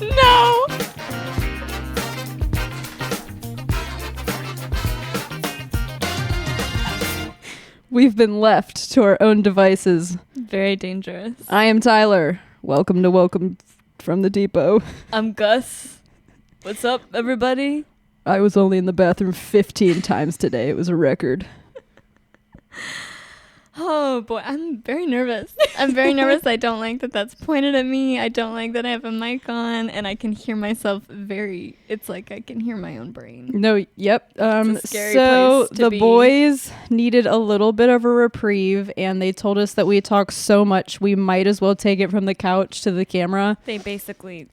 No! We've been left to our own devices. Very dangerous. I am Tyler. Welcome from the depot. I'm Gus. What's up, everybody? I was only in the bathroom 15 times today. It was a record. Oh boy, I'm very nervous. I'm very nervous. I don't like that that's pointed at me. I don't like that I have a mic on and I can hear myself it's like I can hear my own brain. No, yep. It's a scary So place to the be. boys needed a little bit of a reprieve, and they told us that we talk so much we might as well take it from the couch to the camera. They basically,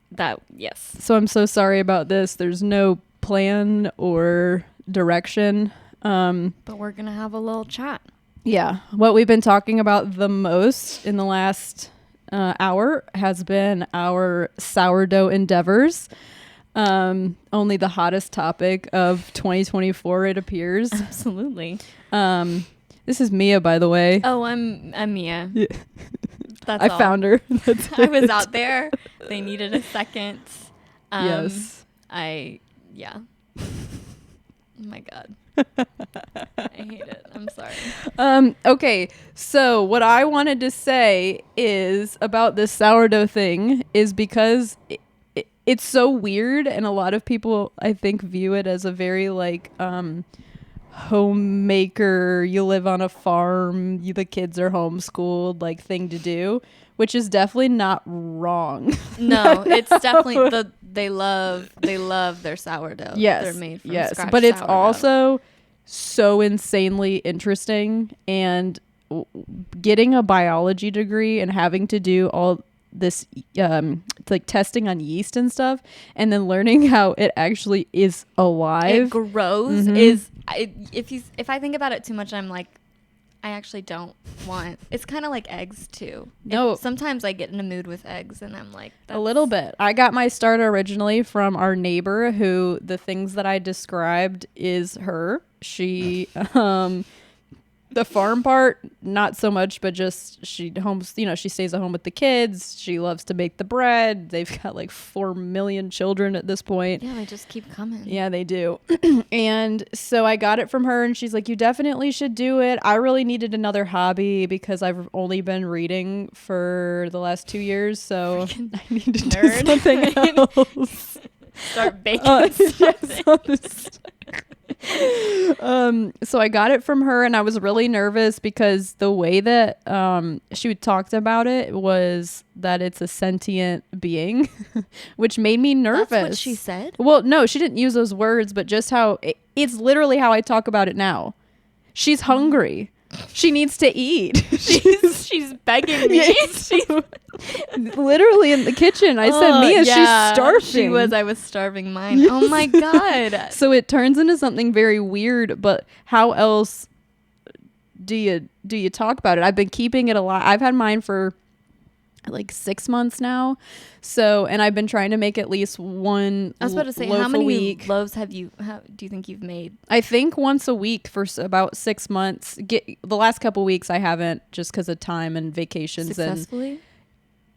yes. So I'm so sorry about this. There's no plan or direction. But we're going to have a little chat. Yeah, what we've been talking about the most in the last hour has been our sourdough endeavors. Only the hottest topic of 2024, it appears. Absolutely. This is Mia, by the way. Oh, I'm Mia. Yeah. That's I all. found her. That's I was it. out there. They needed a second. Yes. Yeah. Oh my God. I hate it. I'm sorry. Okay, so what I wanted to say is about this sourdough thing is because it's so weird, and a lot of people, I think, view it as a very like homemaker, you live on a farm, the kids are homeschooled like thing to do, which is definitely not wrong. No, it's definitely they love their sourdough. Yes, They're made from yes, scratch but it's sourdough. also so insanely interesting, and getting a biology degree and having to do all this like testing on yeast and stuff, and then learning how it actually is alive. It grows. Mhm. If I think about it too much, I'm like, I actually don't want. It's kind of like eggs too. No. Sometimes I get in a mood with eggs, and I'm like, A little bit. I got my start originally from our neighbor, who the things that I described is her. She, the farm part, not so much, but just she stays at home with the kids. She loves to bake the bread. They've got like 4 million children at this point. Yeah, they just keep coming. Yeah, they do. And so I got it from her, and she's like, you definitely should do it. I really needed another hobby because I've only been reading for the last 2 years. So I need to do nerd. something else. Start baking Yes, on this. So I got it from her, and I was really nervous because the way that she talked about it was that it's a sentient being, which made me nervous. That's what she said? Well, no, she didn't use those words, but just how it's literally how I talk about it now. She's hungry. She needs to eat. She's begging me. Yes. Literally in the kitchen. I said, Mia, she's starving. She was. I was starving mine. Yes. Oh my God. So it turns into something very weird, but how else do you talk about it? I've been keeping it alive. I've had mine for like 6 months now. So, and I've been trying to make at least one I was about to say, loaf how many a week. loaves do you think you've made? I think once a week for about 6 months. The last couple weeks I haven't, just because of time and vacations. Successfully?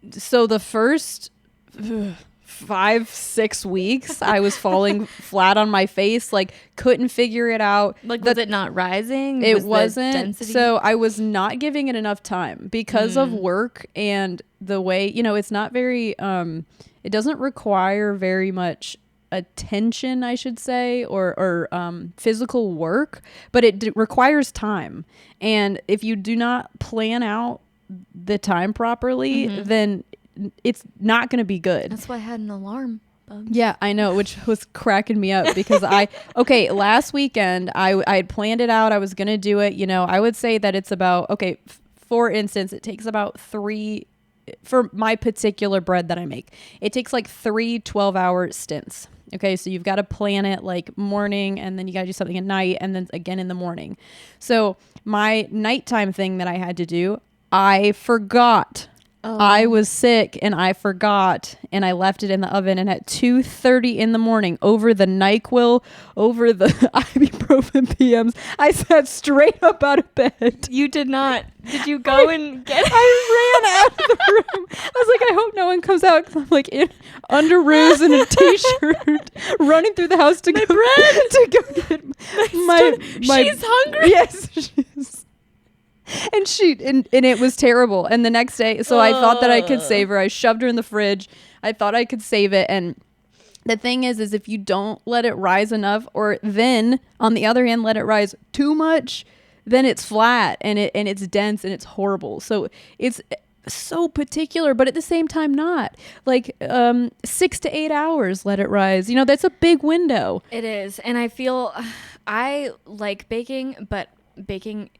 And so the first 5-6 weeks I was falling flat on my face, like couldn't figure it out. Like, was it not rising? It Was the wasn't. density? So I was not giving it enough time because of work and the way, it's not very, it doesn't require very much attention, I should say, or physical work, but it requires time. And if you do not plan out the time properly, then it's not going to be good. That's why I had an alarm. Yeah, I know, which was cracking me up because last weekend I had planned it out. I was going to do it. I would say that it's about, for instance, it takes about 3, for my particular bread that I make, it takes like 3 12-hour stints. Okay, so you've got to plan it like morning, and then you got to do something at night, and then again in the morning. So my nighttime thing that I had to do, I forgot. I was sick and I forgot, and I left it in the oven, and at 2:30 in the morning, over the NyQuil, over the ibuprofen PMs, I sat straight up out of bed. You did not. Did you go and get it? I ran out of the room. I was like, I hope no one comes out 'cause I'm like in underoos and a t-shirt, running through the house to go to go get my. She's hungry. Yes, she's. And it was terrible. And the next day, so I thought that I could save her. I shoved her in the fridge. I thought I could save it. And the thing is if you don't let it rise enough, or then on the other hand, let it rise too much, then it's flat and it's dense and it's horrible. So it's so particular, but at the same time not. Like 6 to 8 hours, let it rise. You know, that's a big window. It is. And I feel I like baking, but baking,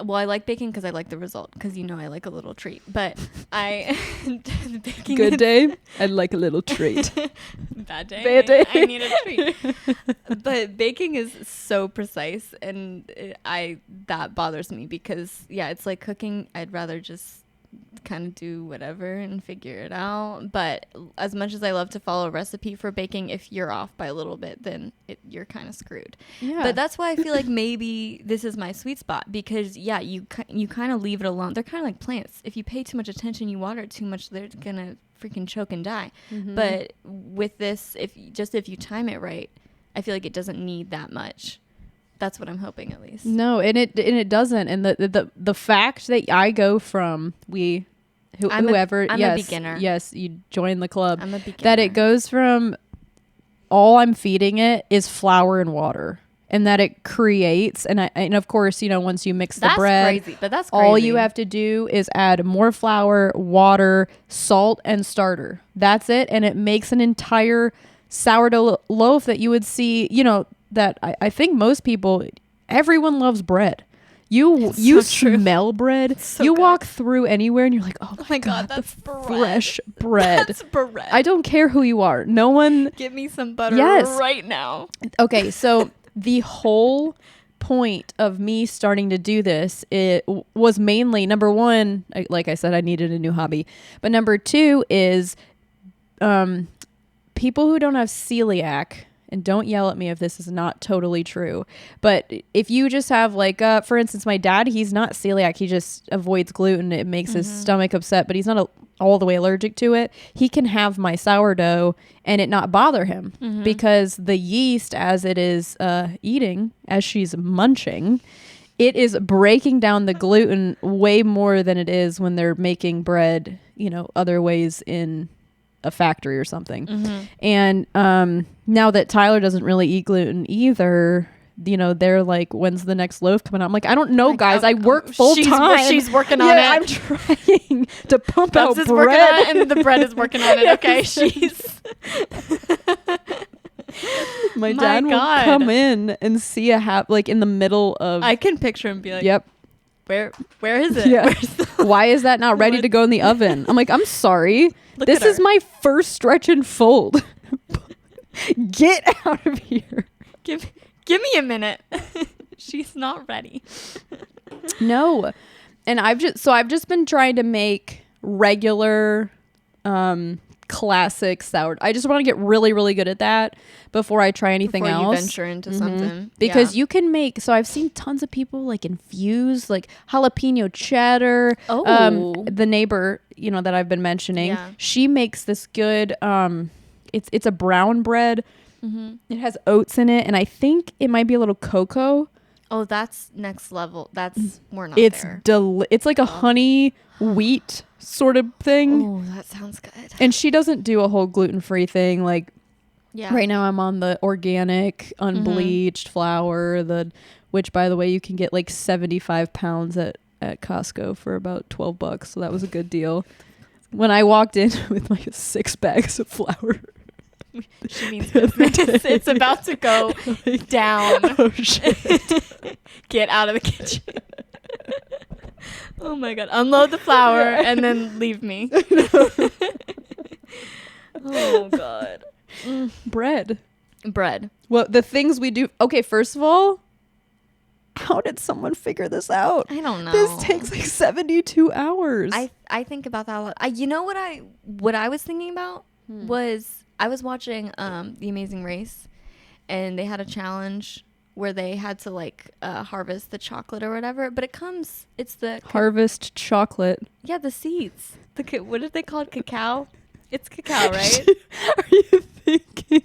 well, I like baking because I like the result, because, you know, I like a little treat. But baking. Good day, I'd like a little treat. Bad day. Bad day. I need a treat. But baking is so precise, and that bothers me because, yeah, it's like cooking. I'd rather just kind of do whatever and figure it out. But as much as I love to follow a recipe for baking, if you're off by a little bit, then you're kind of screwed. Yeah. But that's why I feel like maybe this is my sweet spot, because yeah, you kind of leave it alone. They're kind of like plants. If you pay too much attention, you water it too much, they're gonna freaking choke and die. Mm-hmm. But with this, if you time it right, I feel like it doesn't need that much. That's what I'm hoping, at least. No, and it doesn't. And the fact that I go from whoever, I'm yes, a beginner. yes, you join the club. I'm a beginner. That it goes from all I'm feeding it is flour and water, and that it creates, and of course, you know, once you mix the bread, crazy, but that's crazy. all you have to do is add more flour, water, salt, and starter. That's it, and it makes an entire sourdough loaf that you would see, you know, that I think most people, everyone loves bread. You so true. smell bread. So you good. walk through anywhere and you're like, oh my God, that's the bread. fresh bread. That's bread. I don't care who you are. No one. Give me some butter Yes. right now. Okay, so the whole point of me starting to do this, it was mainly, number one, like I said, I needed a new hobby. But number two is people who don't have celiac, and don't yell at me if this is not totally true, but if you just have like, for instance, my dad, he's not celiac. He just avoids gluten. It makes his stomach upset, but he's not all the way allergic to it. He can have my sourdough and it not bother him because the yeast, as it is eating, as she's munching, it is breaking down the gluten way more than it is when they're making bread, you know, other ways in a factory or something. And now that Tyler doesn't really eat gluten either, you know, they're like, when's the next loaf coming out? I'm like, I don't know, guys. I work full time. She's working on it. I'm trying to pump Bubs out is bread. working on it, and the bread is working on it. Okay, she's. My dad will God. come in and see like in the middle of. I can picture him be like, Yep. Where is it? Yeah. Where's the Why is that not ready to go in the oven? I'm like, I'm sorry. Look This at is her. my first stretch and fold. Get out of here. Give me a minute. She's not ready. No. And I've just been trying to make regular classic sourdough. I just want to get really, really good at that before I try anything Before else. you venture into something. Because Yeah. you can make, so I've seen tons of people like infuse like jalapeno cheddar. Oh. The neighbor, you know, that I've been mentioning, Yeah. she makes this good, it's a brown bread. It has oats in it. And I think it might be a little cocoa. Oh, that's next level. That's we're not It's there. it's like a honey wheat sort of thing. Oh, that sounds good. And she doesn't do a whole gluten-free thing. Like Yeah. right now I'm on the organic, unbleached flour, which by the way, you can get like 75 pounds at Costco for about $12. So that was a good deal. When I walked in with like 6 bags of flour. She means business. It's about to go down. Oh shit. Get out of the kitchen. Oh my God. Unload the flour and then leave me. Oh God. Bread. Bread. Well, the things we do. Okay, first of all, how did someone figure this out? I don't know. This takes like 72 hours. I think about that a lot. You know what I was thinking about was I was watching The Amazing Race, and they had a challenge where they had to like harvest the chocolate or whatever, but it's the Harvest chocolate. the seeds. What did they call it? Cacao? It's cacao, right? Are you thinking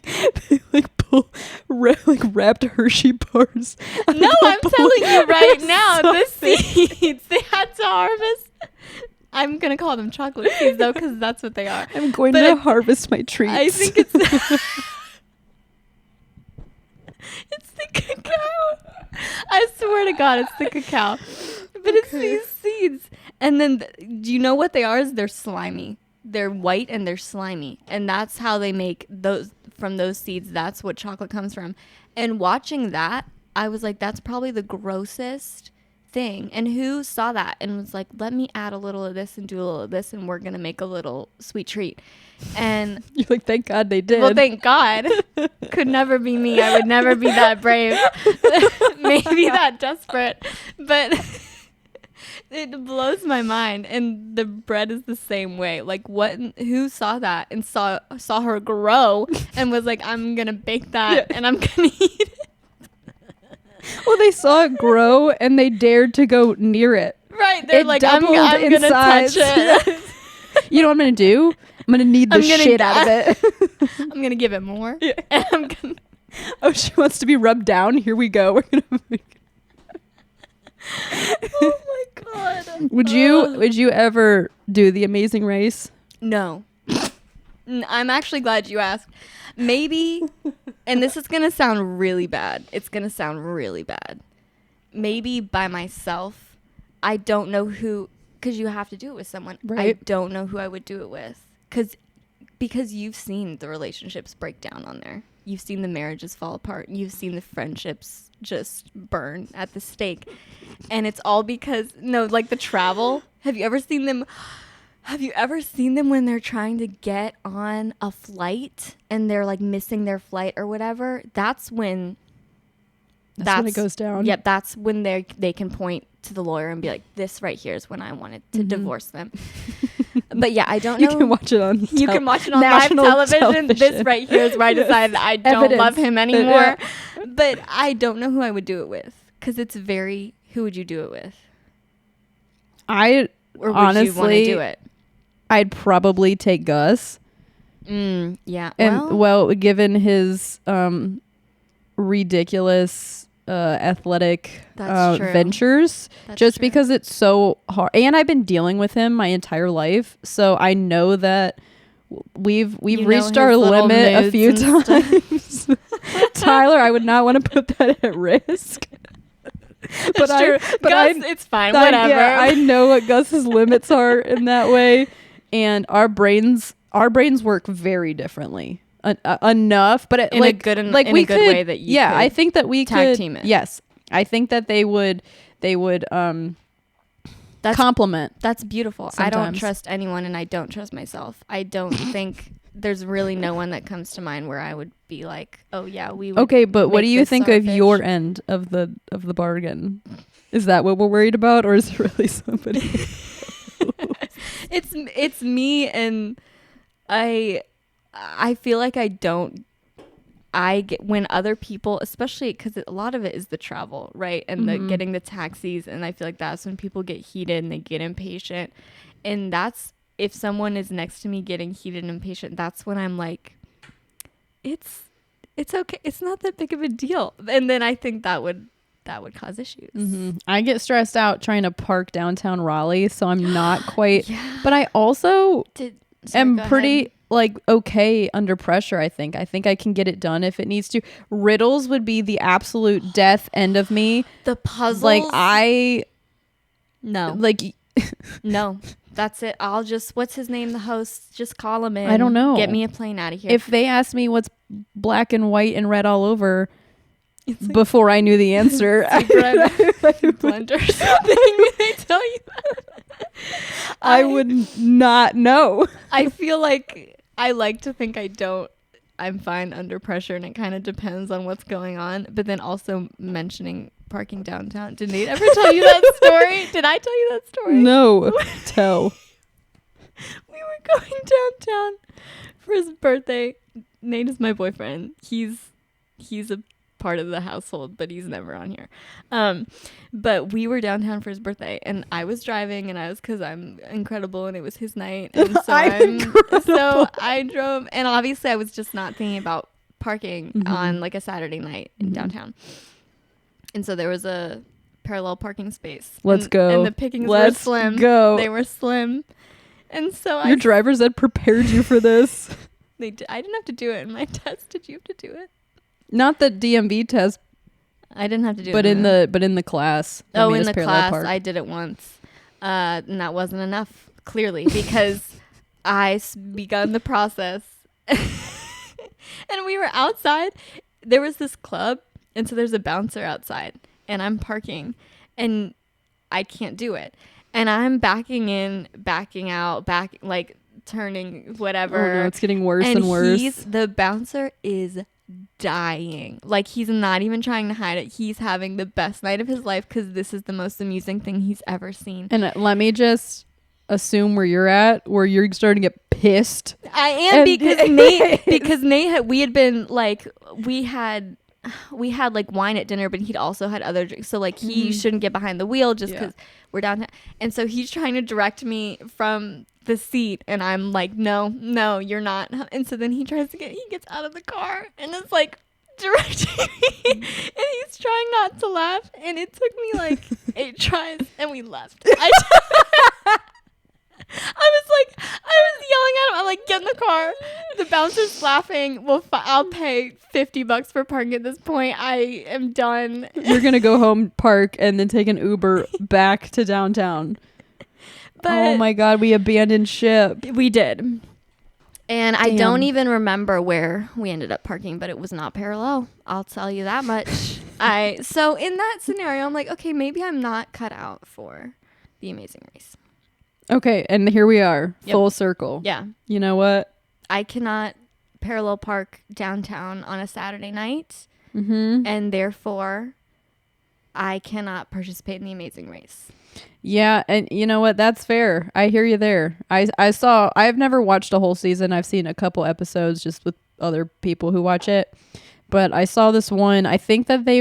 they like wrapped Hershey bars? No, I'm telling you right now, the seeds they had to harvest. I'm gonna call them chocolate seeds though, because that's what they are. I'm going But to harvest my treats. I think it's it's the cacao. I swear to God, it's the cacao. But it's these seeds, and then do you know what they are? Is they're slimy. They're white and they're slimy, and that's how they make those from those seeds. That's what chocolate comes from. And watching that, I was like, that's probably the grossest thing. And who saw that and was like, let me add a little of this and do a little of this, and we're gonna make a little sweet treat. And you're like, thank God they did. well, thank God. Could never be me. I would never be that brave. Maybe that desperate, but it blows my mind. And the bread is the same way. Like, what? Who saw that and saw her grow and was like, I'm gonna bake that and I'm gonna eat it. Well, they saw it grow and they dared to go near it. Right? They're It like, I'm doubled in gonna size. touch it. You know what I'm gonna do? I'm gonna knead the shit out of it. I'm gonna give it more. Yeah. And I'm gonna. Oh, she wants to be rubbed down. Here we go. We're gonna. Oh my God. Would you ever do the Amazing Race? No. I'm actually glad you asked. Maybe, and this is going to sound really bad. It's going to sound really bad. Maybe by myself. I don't know who, because you have to do it with someone. Right. I don't know who I would do it with. Because you've seen the relationships break down on there. You've seen the marriages fall apart. You've seen the friendships just burn at the stake. And it's all because, like the travel. Have you ever seen them when they're trying to get on a flight and they're like missing their flight or whatever? That's when it goes down. Yep, that's when they can point to the lawyer and be like, this right here is when I wanted to divorce them. But yeah, I don't know. You can watch it on can watch it on national live television. television. This right here is where I decided I don't Evidence. love him anymore. Yeah. But I don't know who I would do it with, because it's who would you do it with? I Or would honestly you want to do it? I'd probably take Gus. Yeah. And given his ridiculous athletic That's true. ventures, That's just true. because it's so hard. And I've been dealing with him my entire life, so I know that we've reached our his little limit a nudes few and times. Tyler, I would not want to put that at risk. But Gus, it's fine. Whatever. Yeah, I know what Gus's limits are in that way, and our brains work very differently. Enough, but in a good way that you yeah, could I think that we tag could team it. Yes, I think that they would compliment. That's beautiful. I don't Sometimes. trust anyone, and I don't trust myself. I don't think there's really no one that comes to mind where I would be like, oh yeah, we would. Okay, but what make do you this think our of pitch. your end of the bargain? Is that what we're worried about, or is it really somebody? It's me, and I feel like I get when other people, especially because a lot of it is the travel, right? And the getting the taxis. And I feel like that's when people get heated and they get impatient. And that's, if someone is next to me getting heated and impatient, that's when I'm like, it's okay. It's not that big of a deal. And then I think that would cause issues. I get stressed out trying to park downtown Raleigh, so I'm not quite, but I also am pretty like okay under pressure. I think I can get it done if it needs to. Riddles would be the absolute death end of me. The puzzles, no, that's it. I'll just, what's his name, the host, just call him in. I don't know. Get me a plane out of here. If they ask me what's black and white and red all over before I knew the answer, blender or something, they tell you that. I would not know. I feel like I like to think I'm fine under pressure, and it kind of depends on what's going on. But then also mentioning parking downtown. Did Nate ever tell you that story? Did I tell you that story? No. Tell. We were going downtown for his birthday. Nate is my boyfriend. He's a part of the household, but he's never on here. But we were downtown for his birthday, and I was driving, and because I'm incredible, and it was his night, and so I drove, and obviously I was just not thinking about parking on like a Saturday night in downtown, and so there was a parallel parking space. Let's go. And the pickings were slim. Go. They were slim, and so your driver's ed prepared you for this. I didn't have to do it in my test. Did you have to do it? Not the DMV test. I didn't have to do it. But in the class. In the class, I did it once. And that wasn't enough, clearly, because I begun the process. And we were outside. There was this club, and so there's a bouncer outside, and I'm parking, and I can't do it. And I'm backing in, backing out, like turning, whatever. Oh no, it's getting worse and worse. The bouncer is dying. Like, he's not even trying to hide it. He's having the best night of his life because this is the most amusing thing he's ever seen. And let me just assume where you're at, where you're starting to get pissed. I am, because Nate we had been like, we had like wine at dinner, but he'd also had other drinks, so like he shouldn't get behind the wheel just because we're downtown. And so he's trying to direct me from the seat, and I'm like, no, you're not. And so then he gets out of the car and is like directing me, and he's trying not to laugh, and it took me like 8 tries, and we left. I was yelling at him. I'm like, get in the car. The bouncer's laughing. Well, I'll pay $50 for parking at this point. I am done. You're going to go home, park, and then take an Uber back to downtown. But oh my God, we abandoned ship. We did. And I don't even remember where we ended up parking, but it was not parallel. I'll tell you that much. So in that scenario, I'm like, okay, maybe I'm not cut out for The Amazing Race. Okay, and here we are, full circle. Yeah. You know what? I cannot parallel park downtown on a Saturday night, and therefore I cannot participate in The Amazing Race. Yeah, and you know what? That's fair. I hear you there. I've never watched a whole season. I've seen a couple episodes just with other people who watch it. But I saw this one. I think that they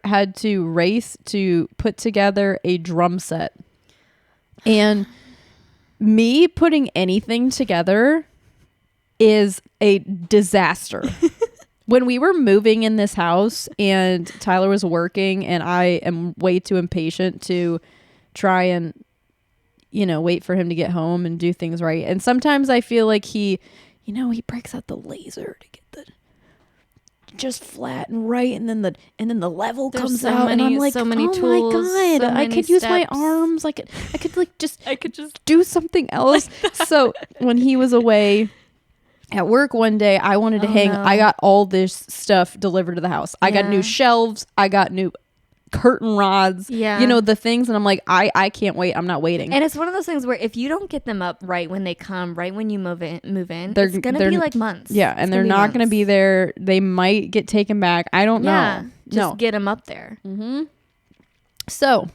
had to race to put together a drum set. And me putting anything together is a disaster. When we were moving in this house and Tyler was working, and I am way too impatient to try and, wait for him to get home and do things right. And sometimes I feel like he breaks out the laser to get the just flat and right, and then the level comes out, and I'm like, oh tools, my God, I could use my arms. I could just do something else. So when he was away at work one day, I wanted to hang. No. I got all this stuff delivered to the house. I got new shelves. I got new curtain rods. Yeah. The things, and I'm like, I can't wait. I'm not waiting. And it's one of those things where if you don't get them up right when they come, right when you move in, it's gonna be like months. Yeah, and they're not gonna be there. They might get taken back. I don't know. Just get them up there. Mm-hmm. So,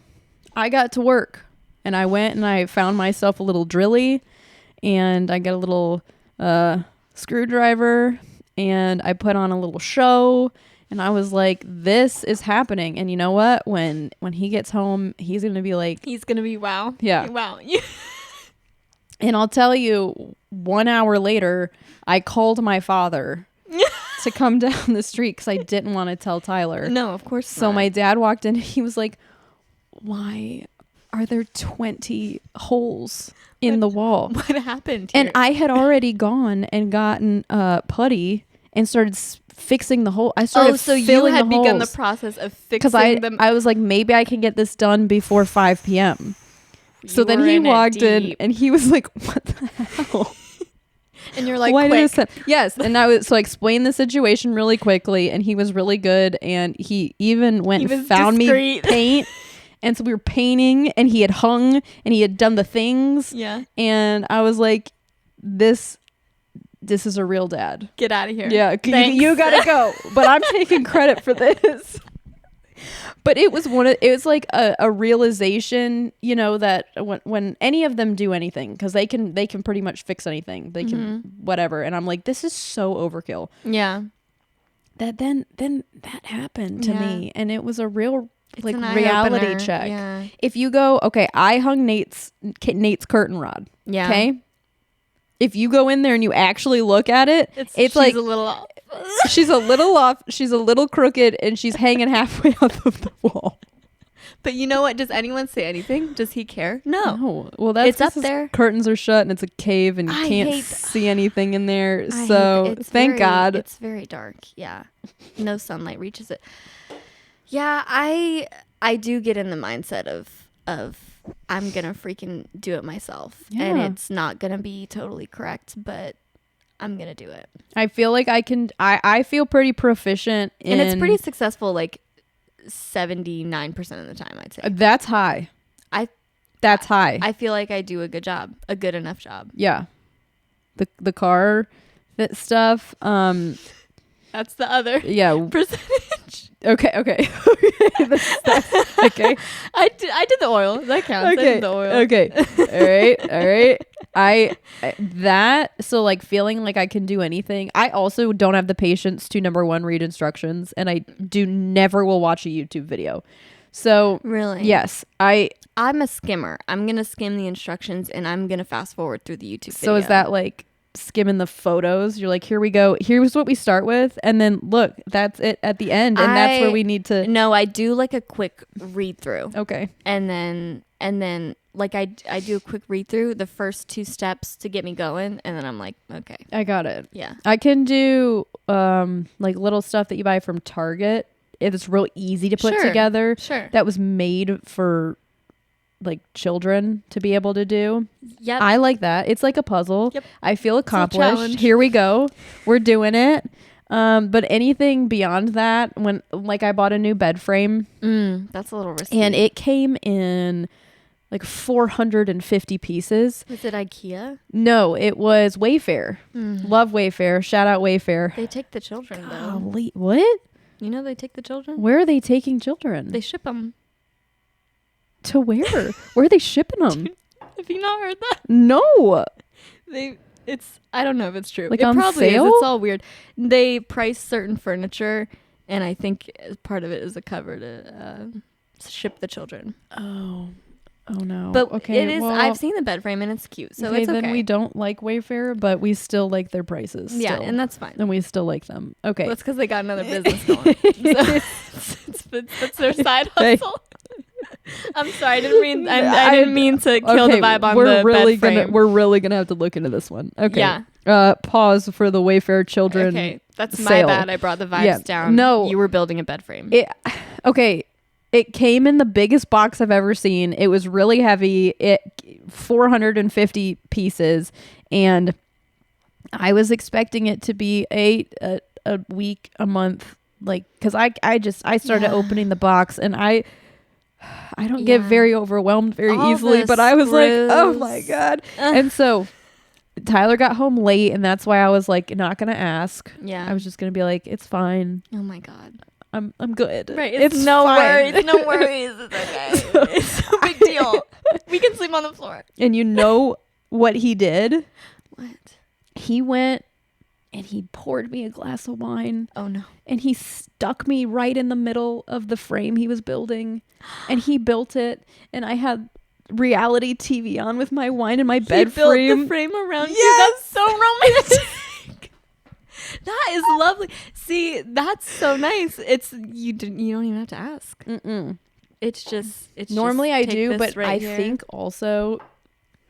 I got to work, and I went and I found myself a little drilly, and I got a little screwdriver, and I put on a little show. And I was like, this is happening. And you know what? When he gets home, he's going to be like... He's going to be, wow. Yeah. Wow. And I'll tell you, 1 hour later, I called my father to come down the street because I didn't want to tell Tyler. No, of course So not. my dad walked in and he was like, why are there 20 holes in the wall? What happened here? And I had already gone and gotten putty and started fixing the hole. I started filling the holes. You had begun the process of fixing them. I was like, maybe I can get this done before 5 p.m. So then he walked in and he was like, what the hell? And you're like, quick. Yes. And I explained the situation really quickly, and he was really good. And he even went and found me paint. And so we were painting, and he had hung and he had done the things. Yeah. And I was like, this is a real dad. Get out of here. Yeah, you gotta go. But I'm taking credit for this. But it was like a realization, that when any of them do anything, because they can pretty much fix anything. They can whatever. And I'm like, this is so overkill. Yeah. then that happened to Yeah. me, and it was a real It's like an reality eye-opener. check. Yeah. If you go, okay, I hung Nate's curtain rod. Yeah. Okay. If you go in there and you actually look at it, it's she's like a little off. she's a little off, she's a little crooked, and she's hanging halfway off of the wall. But you know what? Does anyone say anything? Does he care? No. No. Well, that's It's up 'cause his there. Curtains are shut and it's a cave and you I can't hate- see anything in there. I hate So that. It's thank very- God. It's very dark. Yeah. No sunlight reaches it. Yeah, I do get in the mindset of I'm gonna freaking do it myself. And Yeah. it's not gonna be totally correct, but I'm gonna do it. I feel like I feel pretty proficient in. And it's pretty successful, like 79% of the time, I'd say. That's high. That's high. I feel like I do a good job, a good enough job. Yeah. The car that stuff. That's the other Yeah. percentage. Okay. That's- okay. I did the oil. That counts. I Okay. did the oil. Okay. All right. So like feeling like I can do anything. I also don't have the patience to, number one, read instructions, and I never will watch a YouTube video. So Really? yes, I'm a skimmer. I'm going to skim the instructions and I'm going to fast forward through the YouTube video. so is that like skimming the photos? You're like, here we go. Here's what we start with, and then look, that's it at the end, and that's where we need to. No, I do like a quick read through. Okay. And then like I do a quick read through the first 2 steps to get me going, and then I'm like, okay. I got it. Yeah. I can do like little stuff that you buy from Target. It's real easy to put Sure. together. Sure. That was made for like children to be able to do. Yep. I like that. It's like a puzzle. Yep. I feel accomplished. challenge. Here we go. We're doing it. But anything beyond that, when like I bought a new bed frame That's a little risky. and it came in like 450 pieces. Was it IKEA? No, it was Wayfair. Love Wayfair. Shout out Wayfair. They take the children though. Golly, what? You know they take the children? Where are they taking children? They ship them. To where? Where are they shipping them? Have you not heard that? No. I don't know if it's true. Like it on probably sale? is. It's all weird. They price certain furniture, and I think part of it is a cover to ship the children. Oh no. But okay, it is. well, I've seen the bed frame, and it's cute. So it's okay. Then we don't like Wayfair, but we still like their prices. Yeah, still. and that's fine. and we still like them. Okay. That's because they got another business going. So it's their side Hey. hustle. I'm sorry. I didn't mean to kill the vibe on we're the really bed frame. we're really gonna have to look into this one. Okay. Yeah. Pause for the Wayfair children. Okay, that's my sale. bad. I brought the vibes Yeah, down. no. You were building a bed frame. Okay. It came in the biggest box I've ever seen. It was really heavy. 450 pieces, and I was expecting it to be a week, a month, like because I started Yeah. opening the box, and I don't get Yeah. very overwhelmed very All easily, the but I was like, oh screws. my God. And so Tyler got home late, and that's why I was like not gonna ask. Yeah. I was just gonna be like, it's fine. Oh my God. I'm good. Right. It's no fine. worries. No worries. It's okay. It's no big deal. We can sleep on the floor. And you know what he did? What? He went and he poured me a glass of wine, Oh no. and he stuck me right in the middle of the frame he was building, and he built it, and I had reality TV on with my wine in my bed He built frame. the frame around you. Yes! That's so romantic. That is lovely. See, that's so nice. It's you don't even have to ask. Mm-mm. It's just Normally just I take do, this but right I here. think also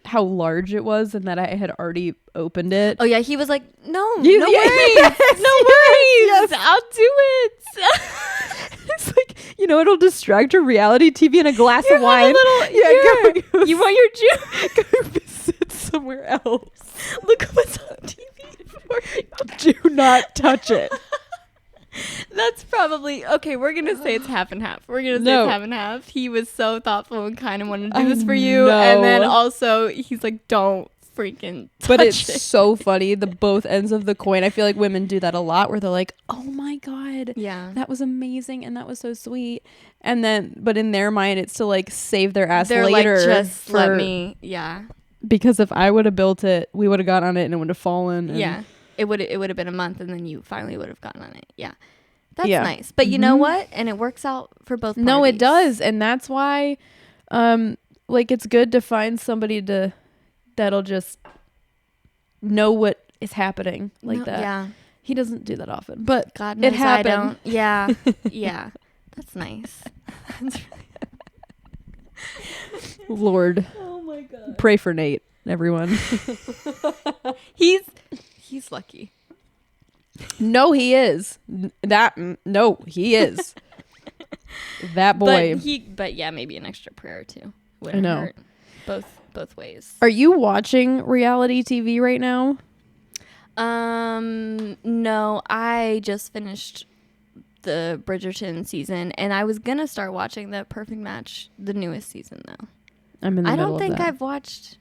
how large it was and that I had already opened it. Oh yeah, he was like, no, You- no yeah, worries, yes, no yes, worries, I'll do it. It's like, it'll distract your reality TV and a glass You of have a wine. little- go, You want your juice? go visit somewhere else. Look what's on TV for you. Do not touch it. That's probably okay. We're gonna say it's half and half. We're gonna say No. it's half and half. He was so thoughtful and kind and wanted to do I this for you, and then know. also he's like, "Don't freaking touch But it's it." so funny, the both ends of the coin. I feel like women do that a lot where they're like, oh my God, Yeah, that was amazing and that was so sweet. And then, but in their mind, it's to like save their ass they're later. like, just let for- me. Yeah, Because if I would have built it, we would have got on it and it would have fallen. And yeah. it would have been a month, and then you finally would have gotten on it. Yeah, that's Yeah. nice. But you know what? And it works out for both parties. No, it does, and that's why, like, it's good to find somebody that'll just know what is happening like No, that. Yeah, He doesn't do that often, but God knows it happened. I don't. Yeah, yeah, that's nice. Lord, Oh my God. pray for Nate, everyone. He's lucky. No, he is. No, he is. That boy. But yeah, maybe an extra prayer or two I wouldn't know. hurt. Both ways. Are you watching reality TV right now? No, I just finished the Bridgerton season, and I was gonna start watching the Perfect Match, the newest season though. I'm in the I middle don't think of that. I've watched.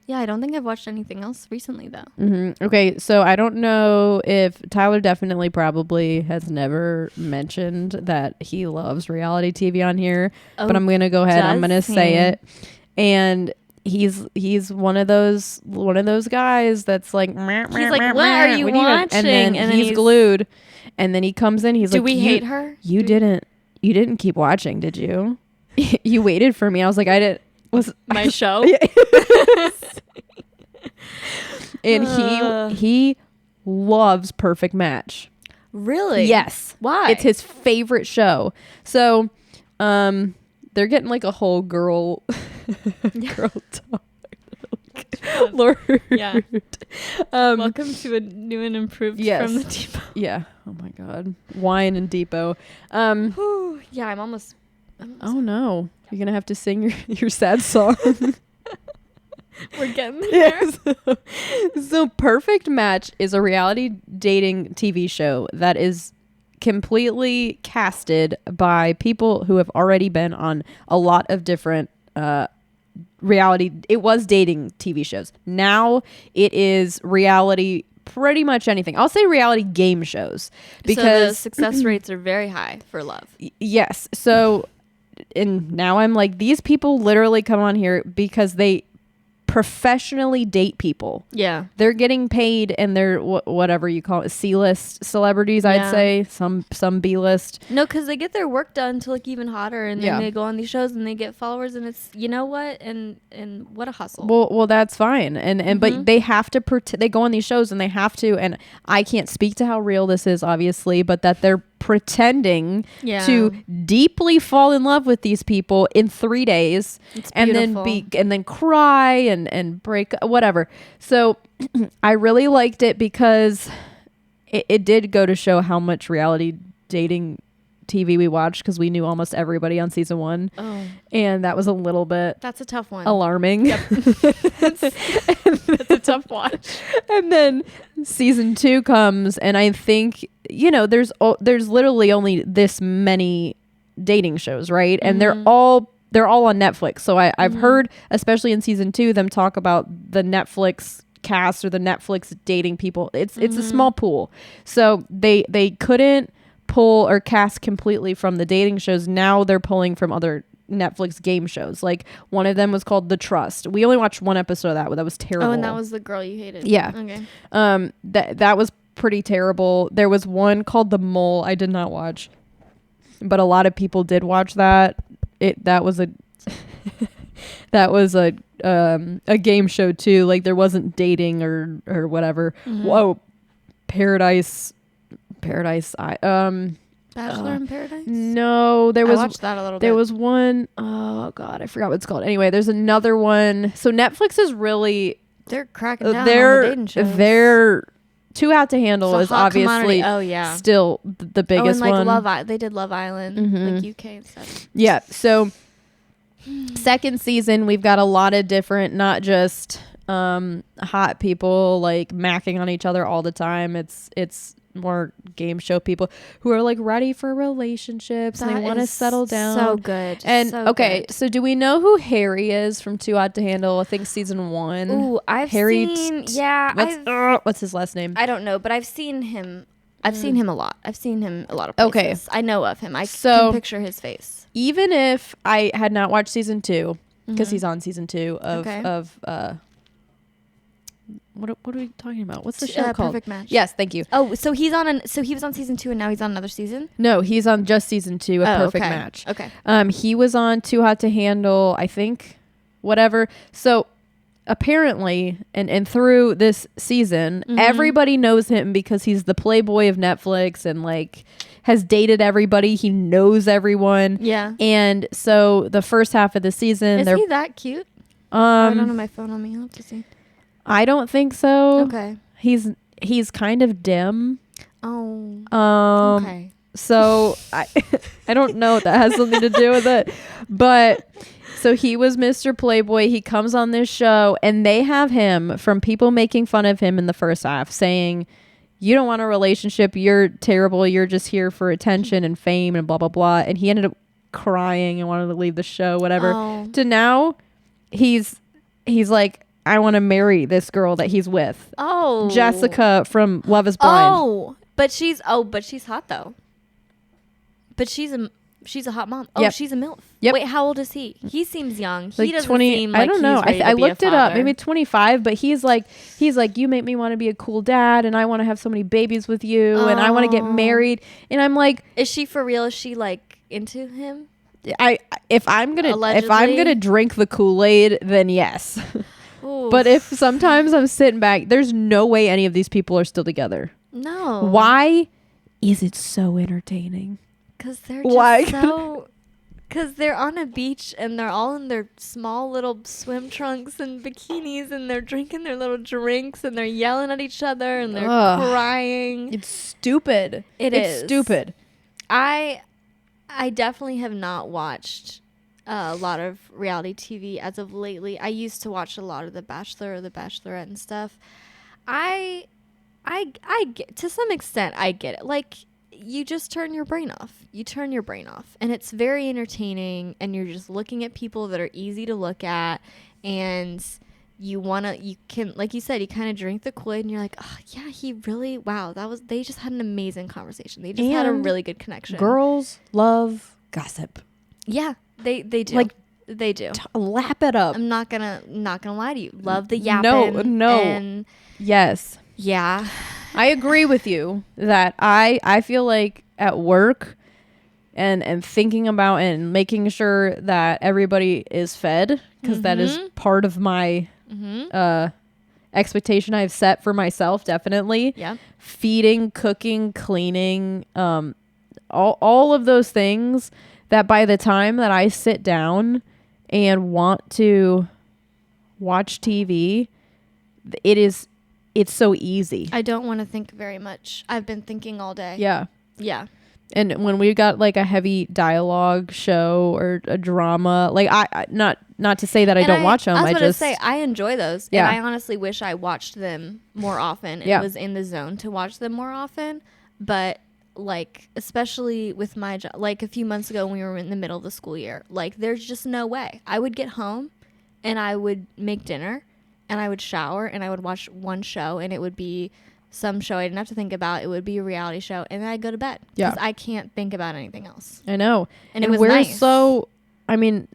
Yeah, I don't think I've watched anything else recently though. Okay, so I don't know if Tyler definitely probably has never mentioned that he loves reality TV on here, but I'm gonna go ahead. I'm gonna say it, and he's one of those guys that's like he's like, "What are you watching?" And then he's glued, and then he comes in. He's Do like, we hate her? You didn't keep watching, did you? You waited for me. I was like, I didn't. Was My show? And he loves Perfect Match. Really? Yes. Why? It's his favorite show. So, they're getting like a whole girl talk. Lord. Yeah. Welcome to a new and improved from the depot. Yeah. Oh my God. Wine and Depot. Yeah, I'm almost. Oh no. You're gonna have to sing your sad song. We're getting there. So Perfect Match is a reality dating TV show that is completely casted by people who have already been on a lot of different reality. It was dating TV shows. Now it is reality, pretty much anything. I'll say reality game shows because so the success rates are very high for love. Yes. So, and now I'm like, these people literally come on here because they professionally date people. Yeah. They're getting paid, and they're whatever you call it, C-list celebrities. I'd Yeah. say some B-list. No, because they get their work done to look even hotter, and then Yeah. they go on these shows and they get followers, and it's, you know what, and what a hustle. Well, that's fine, and but they have to they go on these shows and they have to, and I can't speak to how real this is, obviously, but that they're pretending Yeah. to deeply fall in love with these people in 3 days, It's and beautiful. then cry and break, whatever. So I really liked it because it did go to show how much reality dating TV we watched, because we knew almost everybody on season 1, and that was a little bit That's a tough one. alarming. Yep. That's a tough watch. And then season 2 comes, and I think, there's literally only this many dating shows, right? And they're all on Netflix. So I've heard, especially in season 2, them talk about the Netflix cast or the Netflix dating people. It's a small pool. So they couldn't pull or cast completely from the dating shows. Now they're pulling from other Netflix game shows. Like, one of them was called The Trust. We only watched one episode of that, but that was terrible. Oh, and that was the girl you hated. Yeah. Okay. That was pretty terrible. There was one called The Mole. I did not watch, but a lot of people did watch that. That was a game show too. Like, there wasn't dating or whatever. Whoa, Paradise. Bachelor in Paradise? No, I watched that a little bit. There was one, oh God, I forgot what it's called. Anyway, there's another one. So Netflix is really, They're cracking down on the dating shows. they're Too Hot to Handle It's a is hot obviously commodity. still the biggest and like one. they did Love Island, like UK and stuff. Yeah. So second season, we've got a lot of different, not just hot people like macking on each other all the time. It's more game show people who are like ready for relationships and they want to settle down. So good. And so okay, good. so do we know who Harry is from Too Hot to Handle? I think season 1. Ooh, I've Harry seen. Yeah, what's his last name? I don't know, but I've seen him. I've seen him a lot. I've seen him a lot of places. Okay. I know of him. I So- can picture his face. Even if I had not watched season 2, because he's on season 2 Okay. of what are we talking about? What's the show called? Perfect Match. Yes, thank you. Oh, so he was on season 2 and now he's on another season? No, he's on just season 2 of Perfect okay. Match. Okay. He was on Too Hot to Handle, I think, whatever. So apparently, and through this season, everybody knows him because he's the playboy of Netflix and like has dated everybody. He knows everyone. Yeah. And so the first half of the season, Is he that cute? I don't have my phone on me. I'll have to see. I don't think so. Okay. He's kind of dim. Oh. Okay. So I don't know if that has something to do with it, but so he was Mr. Playboy. He comes on this show and they have him from people making fun of him in the first half saying, you don't want a relationship. You're terrible. You're just here for attention and fame and blah, blah, blah. And he ended up crying and wanted to leave the show, whatever. Oh. To now he's like, I want to marry this girl that he's with. Oh. Jessica from Love is Blind. Oh, but she's hot though. But she's a hot mom. Oh, Yep. she's a MILF. Yep. Wait, how old is he? He seems young. He Like doesn't 20, seem like I don't know. he's ready I to be a looked it up. father. Maybe 25, but he's like, you make me want to be a cool dad and I want to have so many babies with you and I want to get Oh. married. And I'm like, Is she for real? Is she like into him? if I'm going Allegedly? to drink the Kool-Aid, then yes. Ooh. But if sometimes I'm sitting back, there's no way any of these people are still together. No. Why is it so entertaining? Because they're Why? just so... Because they're on a beach and they're all in their small little swim trunks and bikinis and they're drinking their little drinks and they're yelling at each other and they're Ugh. crying. It's stupid. It's It's stupid. I definitely have not watched a lot of reality TV as of lately. I used to watch a lot of The Bachelor or The Bachelorette and stuff. I get, to some extent, I get it. Like, you just turn your brain off. You turn your brain off. And it's very entertaining. And you're just looking at people that are easy to look at. And you can, like you said, you kind of drink the Kool-Aid and you're like, oh, yeah, they just had an amazing conversation. They just had a And really good connection. Girls love gossip. Yeah, they do. Like, they do. Lap it up. I'm not gonna lie to you. Love the yapping. No. And Yes. yeah. I agree with you that I feel like at work and thinking about and making sure that everybody is fed because that is part of my expectation I've set for myself, definitely. Yeah. Feeding, cooking, cleaning, all of those things that by the time that I sit down and want to watch TV, it's so easy. I don't want to think very much. I've been thinking all day. Yeah. Yeah. And when we got like a heavy dialogue show or a drama, like I not to say that I don't watch them. I was I going to just say I enjoy those. Yeah. And I honestly wish I watched them more often and Yeah. was in the zone to watch them more often. But like, especially with my job, like a few months ago when we were in the middle of the school year, like there's just no way. I would get home and I would make dinner and I would shower and I would watch one show and it would be some show I didn't have to think about. It would be a reality show and then I'd go to bed. Yeah. Because I can't think about anything else. I know. And it was we're nice. so, I mean,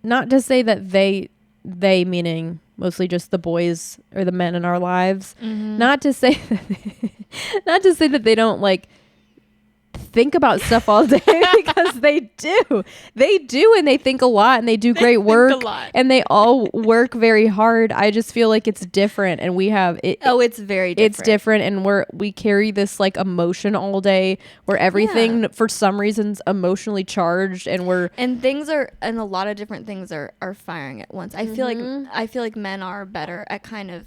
not to say that they meaning mostly just the boys or the men in our lives. Mm-hmm. Not to say that they don't like think about stuff all day because they do and they think a lot and they do great work and they all work very hard. I just feel like it's different and we have it. Oh, it's very different. It's different and we carry this like emotion all day where everything for some reason's emotionally charged and a lot of different things are firing at once. I feel like men are better at kind of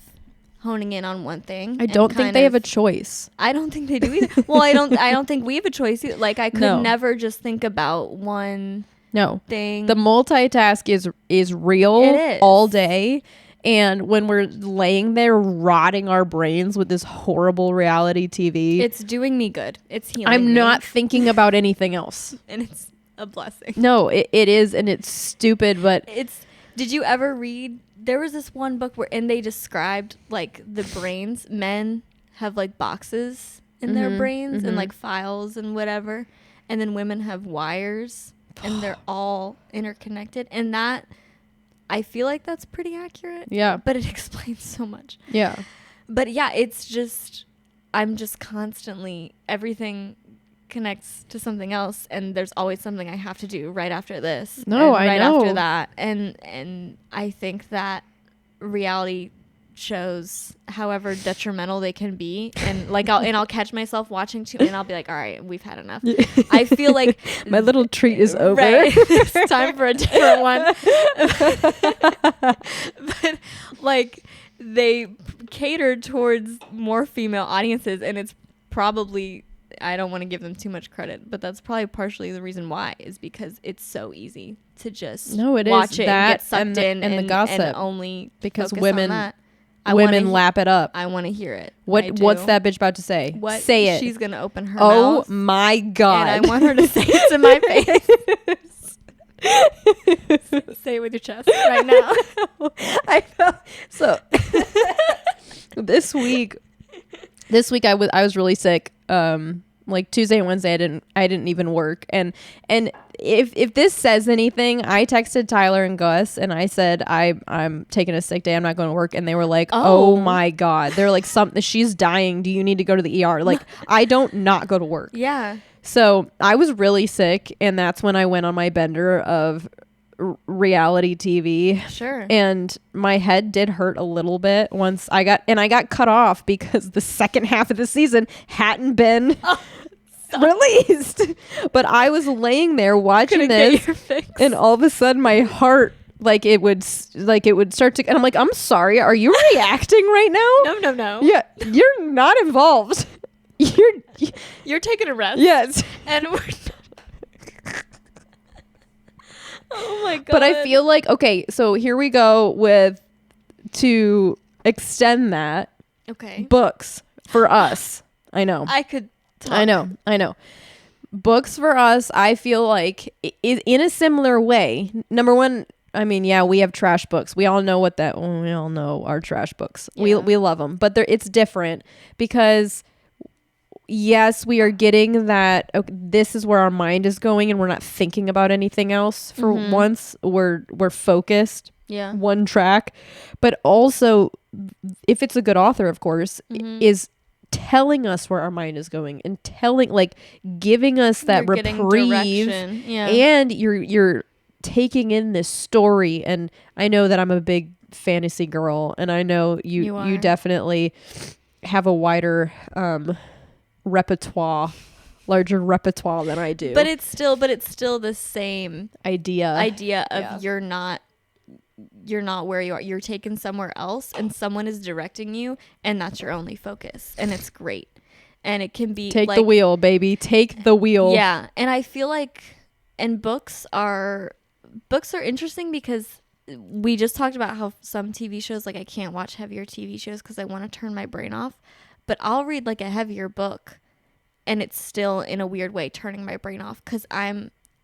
honing in on one thing. I don't think they have a choice. I don't think they do either. Well, I don't think we have a choice either. Like I could never just think about one thing. The multitask is real. It is. All day. And when we're laying there rotting our brains with this horrible reality TV, it's doing me good. It's healing I'm me. not thinking about anything else. And it's a blessing. No, it is, and it's stupid, but did you ever read, there was this one book and they described like the brains. Men have like boxes in their brains and like files and whatever. And then women have wires and they're all interconnected. And that, I feel like that's pretty accurate. Yeah. But it explains so much. Yeah. But yeah, it's just, I'm just constantly, everything connects to something else, and there's always something I have to do right after this. No, and I right know. after that. And I think that reality shows, however detrimental they can be, and like I'll catch myself watching too, and I'll be like, all right, we've had enough. I feel like my little treat is over. Right. It's time for a different one. But like, they cater towards more female audiences, and it's probably, I don't want to give them too much credit, but that's probably partially the reason why, is because it's so easy to just watch it and get sucked in and the gossip, and only because focus women on that. women lap it up. I want to hear it. What's that bitch about to say? What? Say it. She's gonna open her Oh mouth. my god! And I want her to say it to my face. Say it with your chest right now. I know. So this week I was really sick. Like Tuesday and Wednesday I didn't even work, and if this says anything, I texted Tyler and Gus and I said I'm taking a sick day, I'm not going to work, and they were like, oh my god, they're like, something, she's dying, do you need to go to the ER? Like, I don't not go to work. Yeah. So I was really sick, and that's when I went on my bender of reality TV. Sure. And my head did hurt a little bit once I got cut off because the second half of the season hadn't been released. But I was laying there watching this, and all of a sudden my heart, like it would start to, and I'm like, I'm sorry, are you reacting right now? No. Yeah, you're not involved. You're taking a rest. Yes. And we're oh my god. But I feel like, okay, so here we go with, to extend that, okay, books for us. I know. I could talk. I know. Books for us, I feel like in a similar way. Number one, I mean, yeah, we have trash books. We all know we all know our trash books. Yeah. We love them, but it's different because yes, we are getting that, okay, this is where our mind is going and we're not thinking about anything else for once. We're focused. Yeah. One track. But also, if it's a good author, of course, is telling us where our mind is going and giving us that reprieve. Yeah. And you're taking in this story. And I know that I'm a big fantasy girl, and I know you definitely have a wider larger repertoire than I do. But it's still the same idea of you're not where you are. You're taken somewhere else, and someone is directing you, and that's your only focus, and it's great. And it can be take the wheel, baby. Take the wheel. Yeah. And I feel like, and books are interesting because we just talked about how some TV shows, like I can't watch heavier TV shows because I want to turn my brain off. But I'll read like a heavier book, and it's still in a weird way turning my brain off because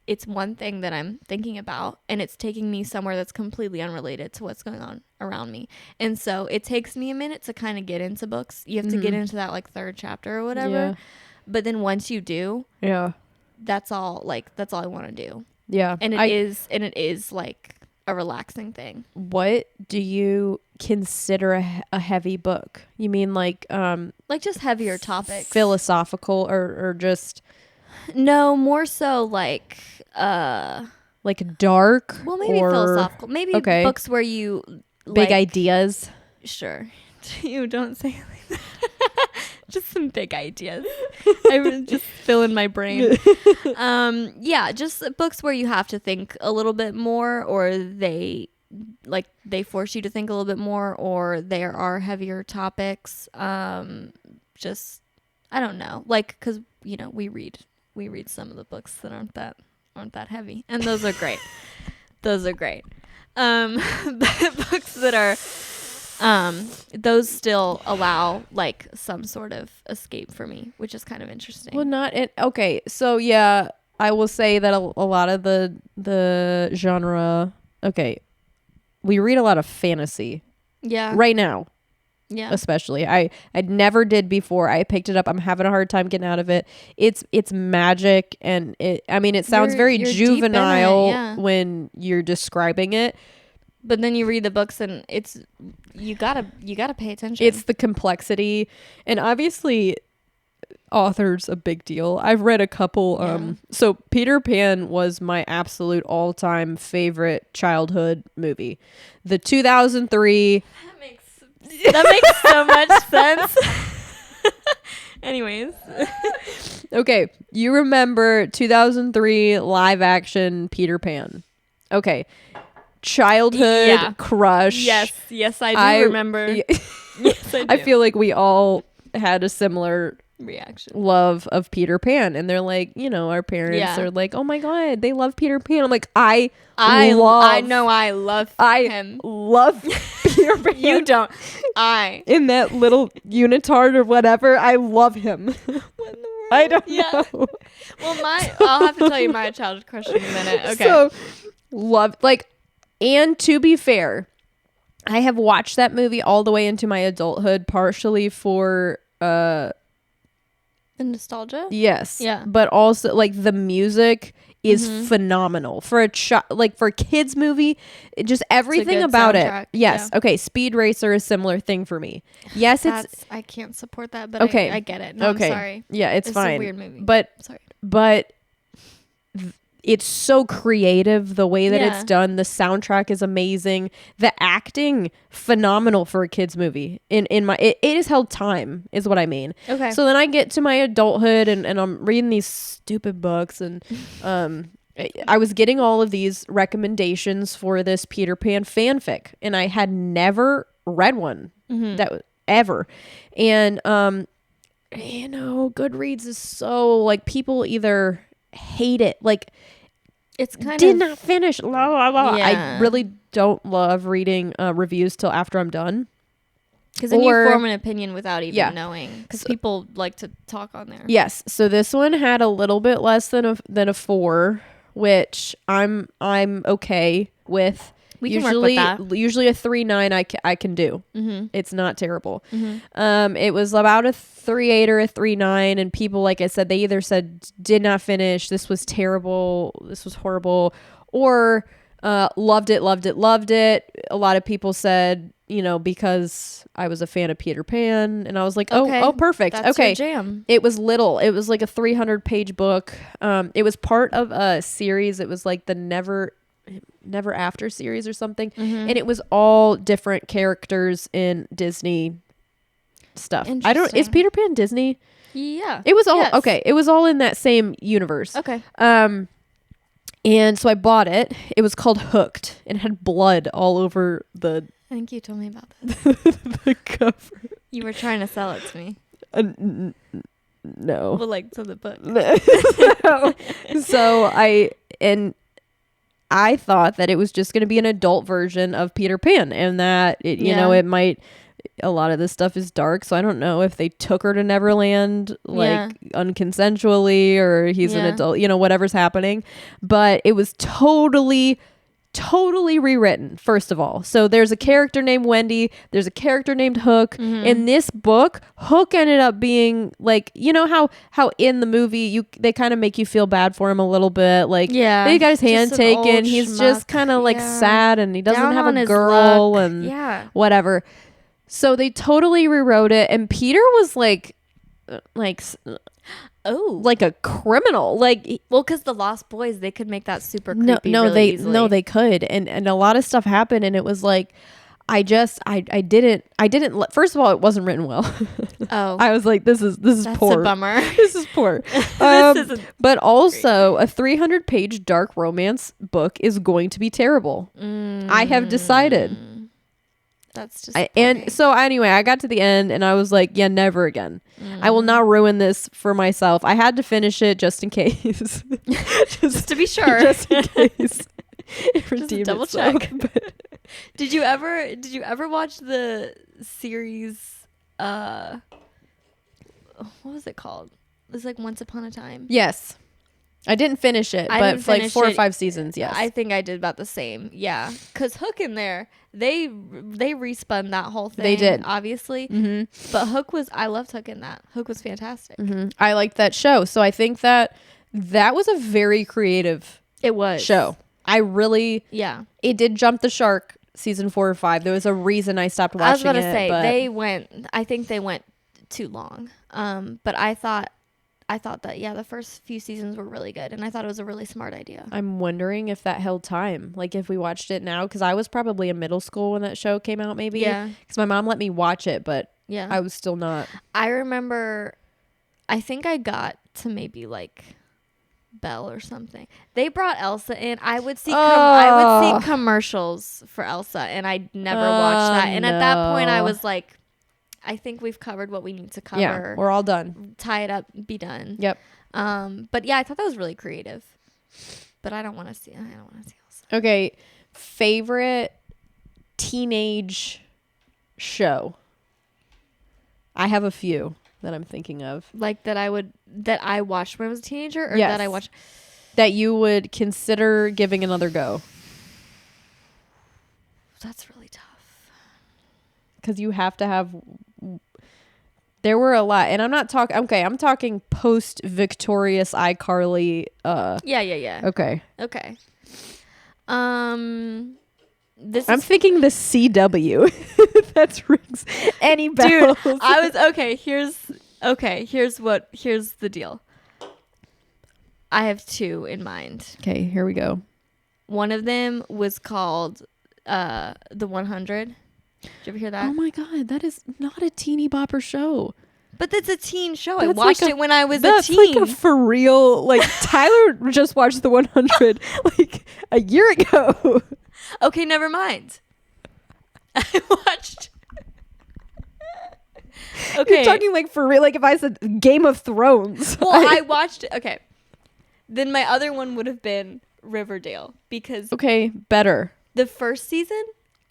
it's one thing that I'm thinking about, and it's taking me somewhere that's completely unrelated to what's going on around me. And so it takes me a minute to kind of get into books. You have to get into that like third chapter or whatever. Yeah. But then once you do, that's all I want to do. Yeah. And it is like a relaxing thing. What do you consider a heavy book? You mean like just heavier topics, philosophical or just no, more so like dark? Well, maybe philosophical. Maybe books where you big ideas. Sure. You don't say it like that. Just some big ideas. I was just filling my brain. Yeah, just books where you have to think a little bit more, or they force you to think a little bit more, or there are heavier topics. Just I don't know, because we read some of the books that aren't that heavy, and those are great. Those are great. But books that are those still allow like some sort of escape for me, which is kind of interesting. Well, okay, so yeah, I will say that a lot of the genre, okay, we read a lot of fantasy. Yeah. Right now. Yeah. Especially. I never did before. I picked it up. I'm having a hard time getting out of it. It's magic, and it sounds very juvenile when you're describing it, But then you read the books and it's you gotta pay attention. It's the complexity, and obviously author's a big deal. I've read a couple so Peter Pan was my absolute all-time favorite childhood movie. The 2003 that makes so much sense. Anyways. Okay, you remember 2003 live action Peter Pan. Okay. Childhood crush. Yes, I do remember. Yes, I do. I feel like we all had a similar reaction love of Peter Pan, and they're like, our parents are like, oh my god, they love Peter Pan. I'm like, I love him. Love Peter Pan. You don't. In that little unitard or whatever, I love him. What in the world? I don't know. Well, I'll have to tell you my childhood crush in a minute. Okay. So and to be fair, I have watched that movie all the way into my adulthood, partially for the nostalgia. Yes. Yeah. But also the music is phenomenal for for a kids movie. Just everything about soundtrack. it. Yes. Yeah. Okay. Speed Racer is a similar thing for me. Yes, I can't support that, but okay. I get it. No, okay. I'm sorry. Yeah, it's fine. A weird movie. But sorry. But it's so creative the way that it's done. The soundtrack is amazing. The acting phenomenal for a kids movie. It has held time is what I mean. Okay. So then I get to my adulthood and I'm reading these stupid books and I was getting all of these recommendations for this Peter Pan fanfic and I had never read one ever. And Goodreads is so people either hate it it's kind did of not finish blah, blah, blah. Yeah. I really don't love reading reviews till after I'm done because then you form an opinion without even knowing because people like to talk on there. Yes, so this one had a little bit less than a 4, which I'm okay with. We can work with that. Usually a 3.9 I can do. It's not terrible. It was about a 3.8 or a 3.9, and people, like I said, they either said did not finish, this was terrible, this was horrible, or loved it. A lot of people said, because I was a fan of Peter Pan, and I was like, oh, perfect. That's okay, your jam. It was little. It was like a 300-page book. It was part of a series. It was like the Never After series or something, and it was all different characters in Disney stuff. I don't. Is Peter Pan Disney? Yeah. It was all okay. It was all in that same universe. Okay. And so I bought it. It was called Hooked and had blood all over the. I think you told me about that. the cover. You were trying to sell it to me. No. Well, to the book. No. So I thought that it was just going to be an adult version of Peter Pan, and that it might. A lot of this stuff is dark, so I don't know if they took her to Neverland unconsensually, or he's an adult. Whatever's happening, but it was totally rewritten. First of all, so there's a character named Wendy. There's a character named Hook. In this book, Hook ended up being how in the movie they kind of make you feel bad for him a little bit. They got his hand taken. He's just kind of sad, and he doesn't have a girl, and whatever. So they totally rewrote it, and Peter was like a criminal, because the Lost Boys, they could make that super creepy. They could, and a lot of stuff happened, and it was like, I didn't. First of all, it wasn't written well. Oh, I was like, this is that's poor. A bummer. This is poor. But also, a 300-page dark romance book is going to be terrible. I have decided. That's just so anyway, I got to the end and I was like, yeah, never again. I will not ruin this for myself. I had to finish it just in case. just to be sure. Just in case. Just double check. Did you ever watch the series what was it called? It was Once Upon a Time. Yes. I didn't finish it, but for 4 or 5 seasons, yes. I think I did about the same. Yeah. Because Hook in there, they respun that whole thing. They did. Obviously. But I loved Hook in that. Hook was fantastic. I liked that show. So I think that was a very creative show. I really... Yeah. It did jump the shark season 4 or 5. There was a reason I stopped watching it. I was about to say but I think they went too long. But I thought that the first few seasons were really good, and I thought it was a really smart idea. I'm wondering if that held time. Like if we watched it now, because I was probably in middle school when that show came out, maybe. Yeah. Because my mom let me watch it, but Yeah. I was still not. I remember, I think I got to maybe like Belle or something. They brought Elsa in. I would see commercials for Elsa, and I never watched that. And at that point, I no. was like, I think we've covered what we need to cover. Yeah, we're all done. Tie it up, be done. Yep. But yeah, I thought that was really creative. But I don't want to see Elsa. Okay, favorite teenage show. I have a few that I'm thinking of. Like that I watched when I was a teenager, or Yes. that I watched. That you would consider giving another go. That's really tough. Because you have to have. There were a lot, and I'm not talking. Okay, I'm talking post Victorious iCarly. Yeah. Okay. Okay. I'm thinking the CW. That rings any bells. Dude, I was okay. Here's the deal. I have two in mind. Okay, here we go. One of them was called The 100. Did you ever hear that? Oh my god, that is not a teeny bopper show. But that's a teen show. I That's watched like it when I was a That's teen. like a for real. Like Tyler just watched The 100 like a year ago. Okay, never mind. I watched. Okay. You're talking like for real. Like if I said Game of Thrones. Well, I watched. Okay. Then my other one would have been Riverdale, because Okay, better. the first season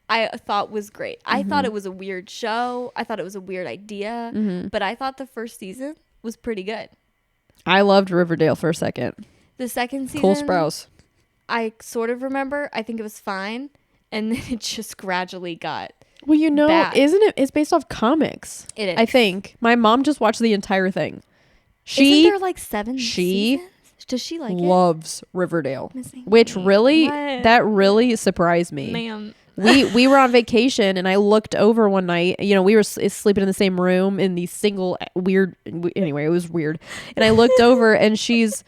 I thought was great. I thought it was a weird show. I thought it was a weird idea, but I thought the first season was pretty good. I loved Riverdale for a second. The second season, Cole Sprouse. I sort of remember. I think it was fine, and then it just gradually got. Well, you know, bad. isn't it? It's based off comics. It is. I think my mom just watched the entire thing. Isn't there like 7 she seasons? Does she like loves Riverdale, Missing which me. really What? that really surprised me. Ma'am. We were on vacation and I looked over one night. You know, we were sleeping in the same room in these single weird. Anyway, it was weird. And I looked over and she's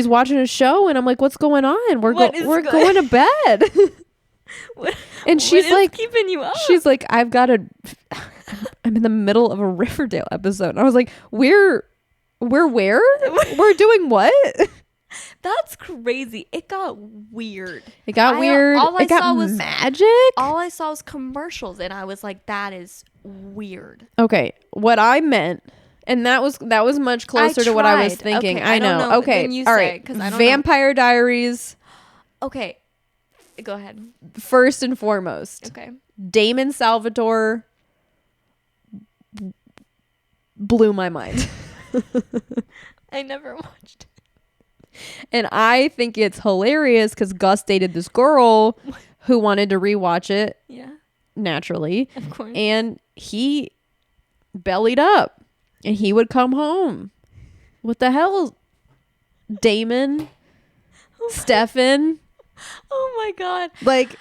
watching a show and I'm like, "What's going on? We're going to bed." What, and she's what is like, keeping you up? she's like, "I'm in the middle of a Riverdale episode." And I was like, "We're where? We're doing what?" That's crazy. It got weird. It got weird. All I it got saw was magic. All I saw was commercials, and I was like, "That is weird." Okay, what I meant, and that was much closer to what I was tried. thinking. Okay, I I don't know. know. Okay, Then you all say, right. 'cause I don't know. Vampire Diaries Okay, go ahead. first and foremost. Okay. Damon Salvatore blew my mind. I never watched it. And I think it's hilarious because Gus dated this girl who wanted to rewatch it Yeah, naturally. of course. And he bellied up and he would come home. What the hell? Damon, Stefan, Oh my god. like,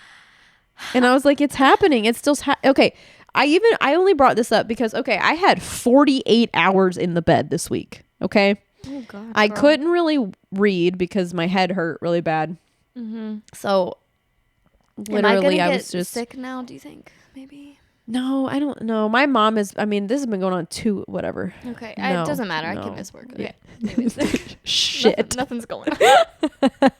and I was like, it's happening. It's still okay. I only brought this up because, okay, I had 48 hours in the bed this week. Okay. Oh god. I girl. couldn't really read because my head hurt really bad. Mm-hmm. So Am I literally gonna I get was just sick now? Do you think? Maybe. No, I don't know. My mom is, I mean, this has been going on whatever. Okay. No, It doesn't matter. I no. can miss work. Yeah. Okay. Anyways. Shit. Nothing's going on.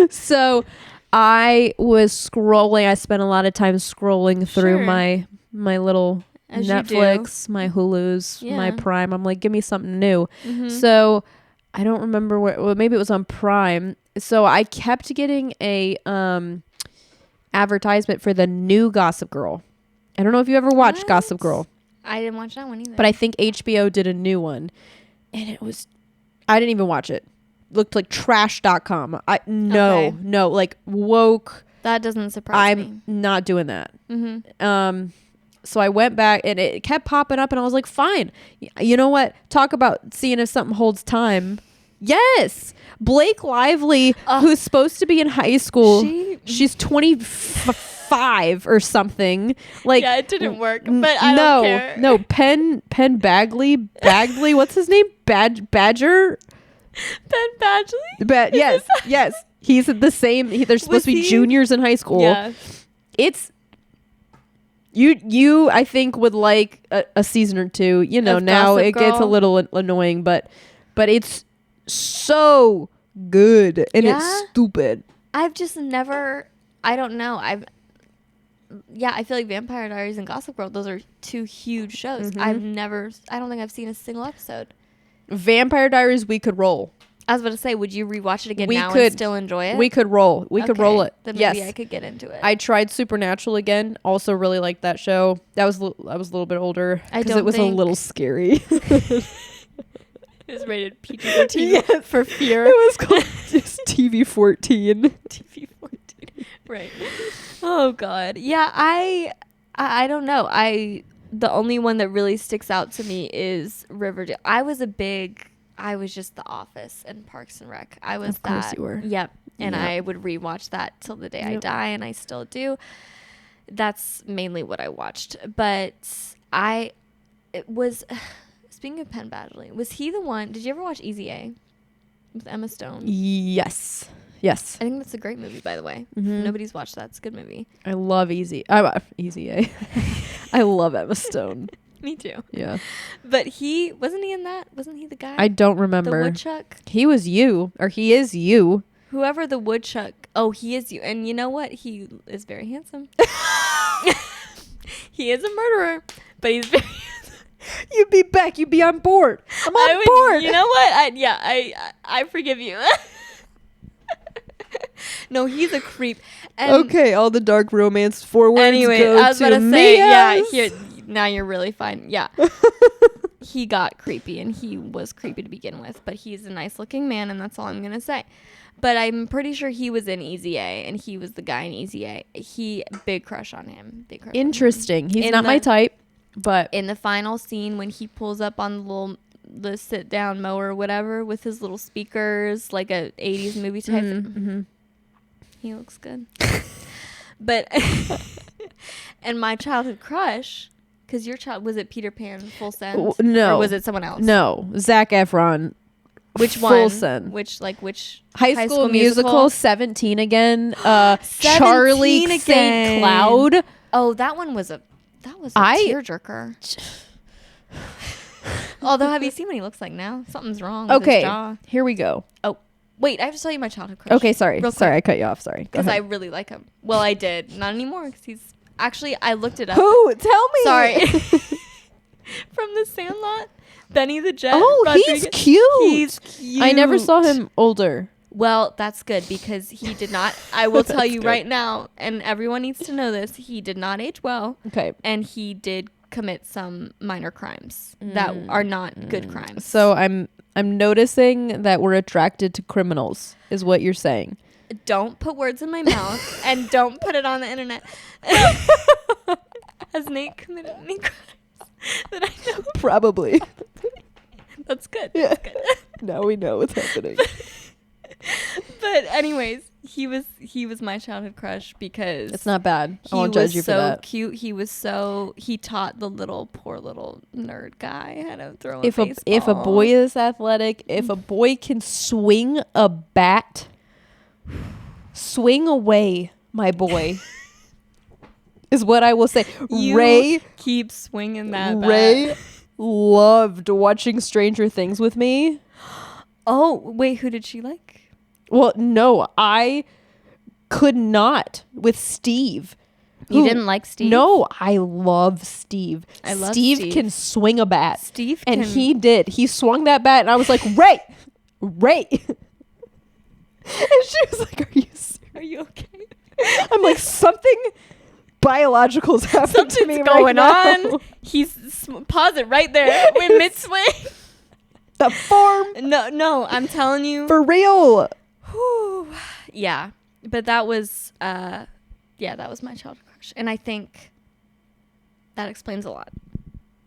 So I was scrolling. I spent a lot of time scrolling through Sure. my little As you do. Netflix, my Hulu's, my Yeah. Prime. I'm like, give me something new. Mhm. So I don't remember well, maybe it was on Prime. So I kept getting a advertisement for the new Gossip Girl. I don't know if you ever watched What? Gossip Girl, I didn't watch that one either. but I think HBO did a new one. And I didn't even watch it. Looked like trash.com. Okay. No, like woke. That doesn't surprise me. I'm not doing that. Mm-hmm. So I went back and it kept popping up and I was like, fine. You know what? Talk about seeing if something holds time. Yes. Blake Lively, who's supposed to be in high school. She's 25 5 or something. Like, yeah, it didn't work, but I don't care. No, Penn Bagley, what's his name? Badger? Ben Badgley? Yes. He's the same. They're supposed to be juniors in high school. Yeah. It's you I think would like a season or two. You know, Of now Gossip it gets a Girl. little annoying, but it's so good and Yeah? it's stupid. I've just never, I don't know. I feel like Vampire Diaries and Gossip Girl, those are 2 huge shows. Mhm. I don't think I've seen a single episode. Vampire Diaries, we could roll. I was about to say, would you rewatch it again We now could. and still enjoy it? We could roll. We could roll it. Then Yes. maybe I could get into it. I tried Supernatural again. Also really liked that show. I was a little bit older I because don't it was think- a little scary. It was rated PG-13 Yes. for fear. It was called just TV 14. TV-14. Right. Oh God. Yeah, I don't know. The only one that really sticks out to me is Riverdale. I was just The Office and Parks and Rec. I was Of course that. you were. Yep. And Yep. I would rewatch that till the day I Yep. die, and I still do. That's mainly what I watched. But it was speaking of Penn Badgley, was he the one? Did you ever watch Easy A with Emma Stone? Yes. I think that's a great movie, by the way. Mhm. Nobody's watched that. It's a good movie. I love Easy A. I love Emma Stone. Me too. Yeah. But wasn't he in that? Wasn't he the guy? I don't the remember. woodchuck. He was you, or he is you. Whoever the woodchuck. Oh, he is you. And you know what? He is very handsome. He is a murderer, but he's very. You'd be back. You'd be on board. I'm on I would- board. You know what? I forgive you. No, he's a creep. And Okay, all the dark romance forwards anyway, go I was to about to say, yeah, Mia's. here, now you're really fine. Yeah. He got creepy, and he was creepy to begin with, but he's a nice looking man, and that's all I'm going to say. But I'm pretty sure he was in Easy A, and he was the guy in Easy A. Big crush on him. Big crush on him. Interesting. He's In not my the- type, but In the final scene, when he pulls up on the sit down mower or whatever with his little speakers, like a 80s movie type. Mhm. He looks good. But and my childhood crush, because was it Peter Pan Full Send? no. Or was it someone else? No, Zac Efron. Which Full one? Send. Which High School Musical 17 again. Charlie 17 St. again. Cloud. Oh, that was a I- tearjerker. Although, have you seen what he looks like now? Something's wrong with his Okay, jaw. here we go. Oh, wait, I have to tell you my childhood crush. Okay, sorry. Real Sorry, quick. I cut you off. Sorry. Go Because I ahead. really like him. Well, I did. Not anymore, because he's... Actually, I looked it up. Who? Tell me. Sorry. From The Sandlot. Benny the Jet. Oh, Rodriguez. he's cute. He's cute. I never saw him older. Well, that's good, because he did not... I will tell That's you good. right now, and everyone needs to know this, he did not age well, Okay. and he did commit some minor crimes that are not good crimes. So I'm noticing that we're attracted to criminals, is what you're saying. Don't put words in my mouth, and don't put it on the internet. Has Nate committed any crimes that I know? Probably. That's good. Yeah. That's good. Now we know what's happening. But anyways, he was my childhood crush because It's not bad. I he won't was judge you for so that. cute. He taught the poor little nerd guy how to throw If a a baseball. boy is athletic, if a boy can swing a bat, swing away, my boy. Is what I will say. You Ray keep swinging that Ray bat. loved watching Stranger Things with me. Oh, wait, who did she like? Well, no, I could not with Steve. You Who- didn't like Steve? No, I love Steve. I love Steve Steve. can swing a bat. Steve And can- he did. He swung that bat and I was like, Ray! Ray! And she was like, are you serious? Are you okay? I'm like, something biological is happening to me Something's right going now. on. Pause it right there. With mid-swing. The form. No, I'm telling you. For real. Whew. Yeah, but that was that was my childhood crush, and I think that explains a lot.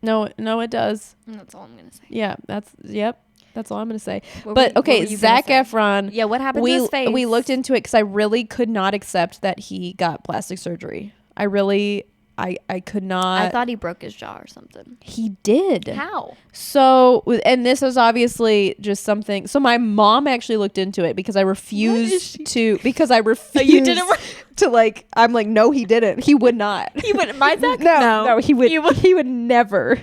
No, it does. And that's all I'm gonna say. Yeah, yep. That's all I'm gonna say. What But were okay, you gonna Zac say? Efron. Yeah, what happened we to his face? we looked into it because I really could not accept that he got plastic surgery. I really, I could not. I thought he broke his jaw or something. he did. How? So, and this was obviously just something. So my mom actually looked into it because I refused to. Because I refused. you didn't to like. I'm like, no, he didn't. He would not. He wouldn't mind that? No, he would. He would never.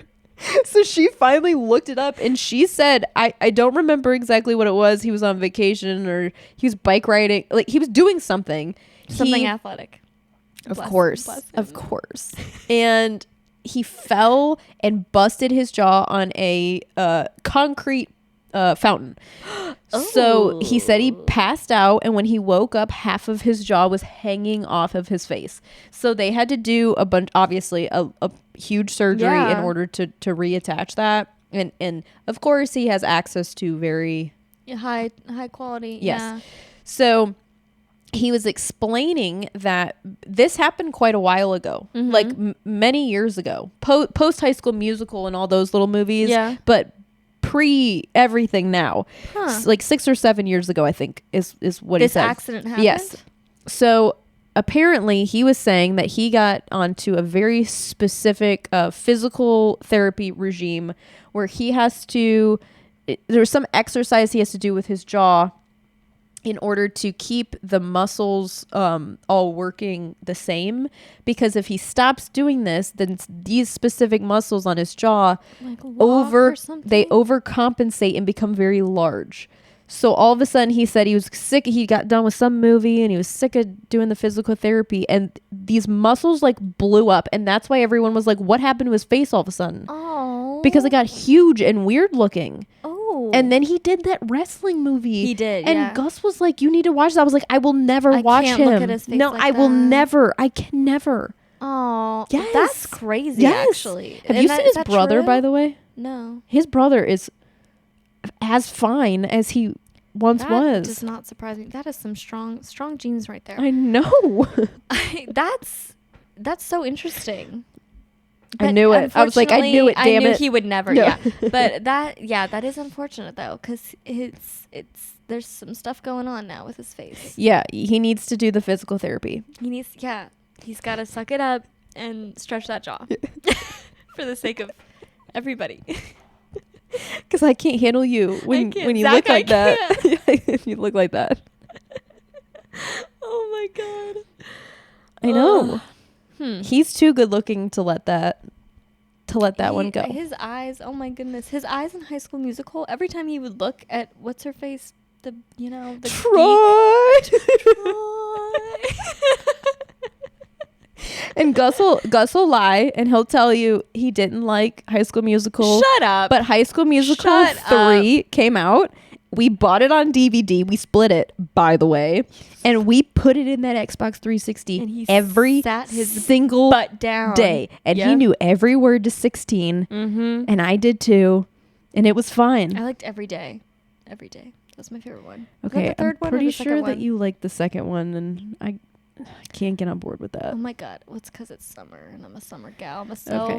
So she finally looked it up and she said, I don't remember exactly what it was. He was on vacation or he was bike riding. Like he was doing something. Something He- athletic. Of Bless him, course. bless him. Of course. And he fell and busted his jaw on a concrete fountain. So he said he passed out, and when he woke up, half of his jaw was hanging off of his face. So they had to do a bunch, obviously, a huge surgery in Yeah. order to reattach that. And of course, he has access to very High quality. Yes. Yeah. So he was explaining that this happened quite a while ago, Mm-hmm. like many years ago, post High School Musical and all those little movies. Yeah. But pre everything now, Huh. like 6 or 7 years ago, I think is what This he said. accident happened? Yes. So apparently he was saying that he got onto a very specific physical therapy regime where he has to, there's some exercise he has to do with his jaw in order to keep the muscles all working the same, because if he stops doing this, then these specific muscles on his jaw Like lock or something? they overcompensate and become very large. So all of a sudden he said he was sick. He got done with some movie and he was sick of doing the physical therapy, and these muscles like blew up, and that's why everyone was like, what happened to his face all of a sudden? Oh. Because it got huge and weird looking. Oh. And then he did that wrestling movie. He did, And yeah. Gus was like, you need to watch that. I was like, I will never I watch can't him. look at his face No, like I will that. never. I can never. Oh. Yes. That's crazy, Yes. actually. Have you seen his brother, by the way? No. His brother is as fine as he once That was. does not surprise me. That is some strong genes right there. I know. That's so interesting. I knew it. I was like, I knew it, unfortunately, damn I knew it. he would never. Yeah. Yeah. But that is unfortunate though, because it's there's some stuff going on now with his face. Yeah, he needs to do the physical therapy. He's got to suck it up and stretch that jaw for the sake of everybody. Because I can't handle you when can't. you Zach, look like I that. You look like that. Oh my god. I know. Hmm. He's too good looking to let that one go. His eyes, oh my goodness. His eyes in High School Musical, every time he would look at what's her face, the Troy. And Gus will lie and he'll tell you he didn't like High School Musical. Shut up. But High School Musical Shut 3 came out. We bought it on DVD. We split it, by the way. And we put it in that Xbox 360 And he every sat his single butt down day. And he Yep. knew every word to 16. Mm-hmm. And I did too. And it was fine. I liked Every Day. Every Day. That's my favorite one. Is that Okay, the third I'm one or pretty the second sure that one? you like the second one, and I can't get on board with that. Oh my god. Well, it's because it's summer and I'm a summer gal myself.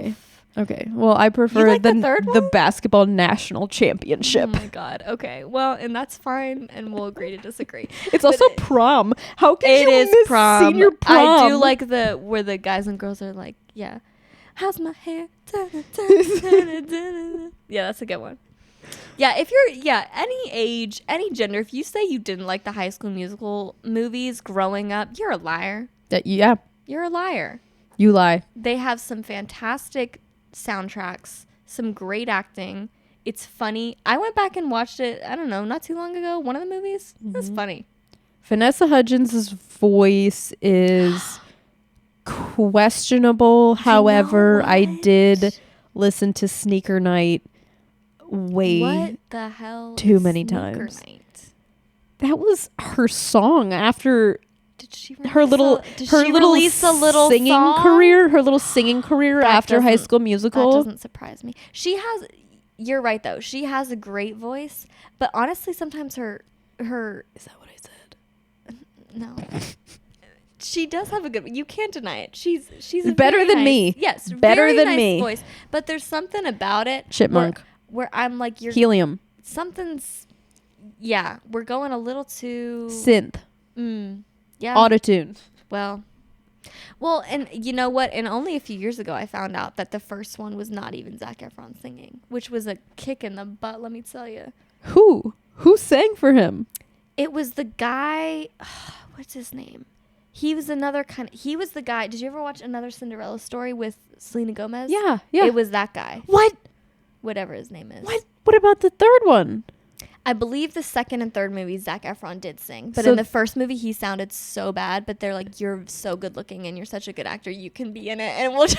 Okay. Well, I prefer like the third the one? basketball national championship. Oh my god. Okay. Well, and that's fine, and we'll agree to disagree. It's also prom. How can It you is miss prom. senior prom? I do like where the guys and girls are like, yeah, how's my hair? Yeah, that's a good one. Yeah, if you're any age, any gender, if you say you didn't like the High School Musical movies growing up, you're a liar. Yeah, You're a liar. you lie. They have some fantastic soundtracks, some great acting. It's funny. I went back and watched it, I don't know, not too long ago. One of the movies. It was funny. Vanessa Hudgens' voice is questionable. However, I did listen to Sneaker Night way. What the hell? too is many Sneaker times. Night? That was her song after Did she her little release a little singing song? career. Her little singing career That after High doesn't- School That Musical. doesn't surprise me. You're right though. She has a great voice, but honestly, sometimes her Is that what I said? no. She does have a good. You can't deny it. She's a Better very than nice- me. Yes, Better very than nice me. voice. But there's something about it. Chipmunk. Where I'm like, you're Helium. something's. Yeah, we're going a little too Synth. Yeah. Autotune. Well, and you know what? And only a few years ago, I found out that the first one was not even Zac Efron singing, which was a kick in the butt. Let me tell you. Who sang for him? It was the guy. What's his name? He was another he was the guy. Did you ever watch Another Cinderella Story with Selena Gomez? Yeah. It was that guy. What? Whatever his name is. What about the third one? I believe the second and third movie, Zac Efron did sing. But So in the first movie, he sounded so bad. But they're like, you're so good looking and you're such a good actor. You can be in it. And we'll just...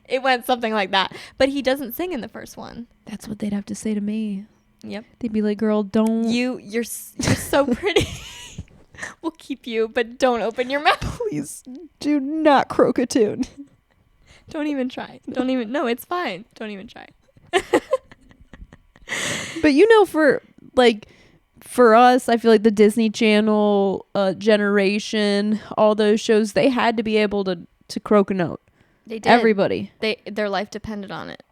It went something like that. But he doesn't sing in the first one. That's what they'd have to say to me. Yep. They'd be like, girl, don't. You're so pretty. We'll keep you, but don't open your mouth. Please do not croak a tune. Don't even try. No, it's fine. Don't even try. But for us, I feel like the Disney Channel generation, all those shows, they had to be able to croak a note. They did. Everybody. Their life depended on it.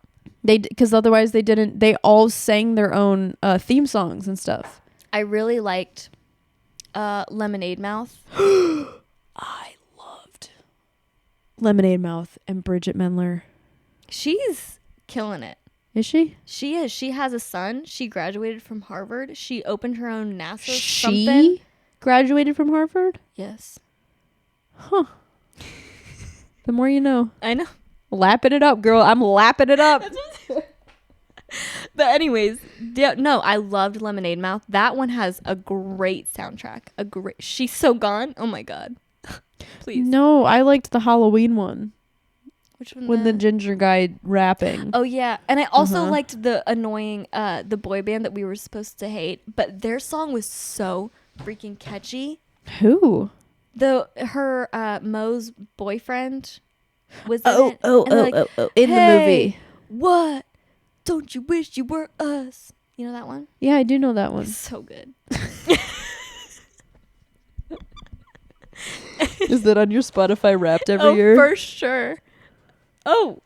Because otherwise they didn't. They all sang their own theme songs and stuff. I really liked Lemonade Mouth. I loved Lemonade Mouth and Bridget Mendler. She's killing it. Is she? She is. She has a son. She graduated from Harvard. She opened her own NASA She something. graduated from Harvard? Yes. Huh. The more you know. I know. Lapping it up, girl. I'm lapping it up. But anyways, no, I loved Lemonade Mouth. That one has a great soundtrack. She's So Gone. Oh my God. Please. No, I liked the Halloween one. Which one? With the ginger guy rapping. Oh yeah, and I also liked the annoying the boy band that we were supposed to hate, but their song was so freaking catchy. Who? Her Mo's boyfriend was in it. In the movie. What? Don't you wish you were us? You know that one? Yeah, I do know that one. It's so good. Is that on your Spotify Wrapped every year? For sure. Oh,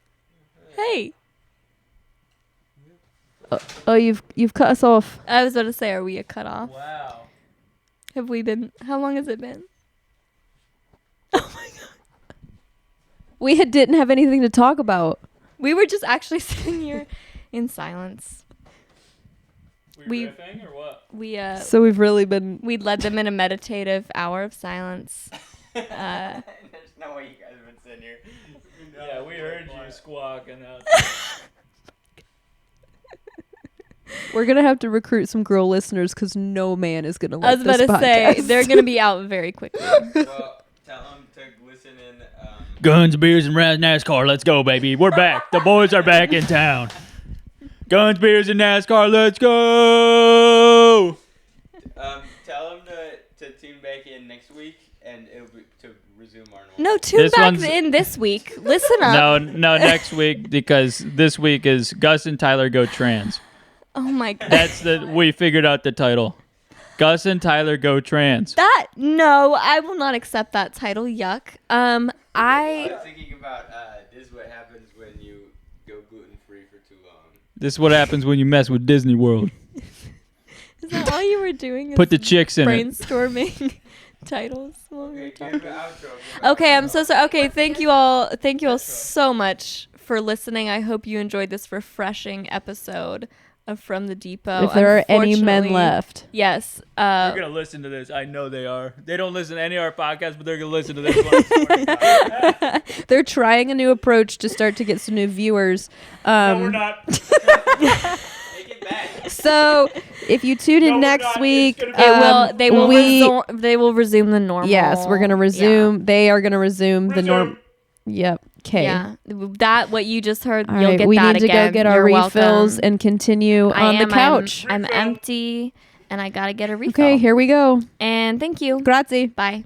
hey. Oh, you've cut us off. I was about to say, are we a cutoff? Wow. Have we been? How long has it been? Oh my God. We didn't have anything to talk about. We were just actually sitting here in silence. We riffing or what? So we've really been. We led them in a meditative hour of silence. There's no way you guys have been sitting here. Yeah, we heard you squawking out. We're gonna have to recruit some girl listeners because no man is gonna I like was about this to say podcast. they're gonna be out very quickly. Well, tell them to listen in. Guns, beers, and NASCAR. Let's go, baby. We're back. The boys are back in town. Guns, beers, and NASCAR. Let's go. Tell them to tune back in next week, and it'll be to resume our normal. No, tune This back one's- in this week. Listen up. No, next week because this week is Gus and Tyler Go Trans. Oh my God. We figured out the title. Gus and Tyler Go Trans. No, I will not accept that title. Yuck. I was thinking about this is what happens when you go gluten free for too long. This is what happens when you mess with Disney World. Is that all you were doing? Put the chicks in it. brainstorming titles while we were Okay, talking. give the outro. Okay, I'm so sorry. Okay, thank you all so much for listening. I hope you enjoyed this refreshing episode of From the Depot. If there are any men Unfortunately- left. Yes. They're gonna listen to this. I know they are. They don't listen to any of our podcasts, but they're gonna listen to this one. They're trying a new approach to start to get some new viewers. No, we're not. Take it back. So if you tune in No, we're next not. It's week, gonna be- They will resume the normal. Yes, we're gonna resume. They are gonna resume the norm. Yep. Okay. Yeah. That what you just heard, All you'll right. get We that need to again. go get our You're refills welcome. and continue on the couch. I'm empty and I gotta get a refill. Okay. Here we go. And thank you. Grazie. Bye.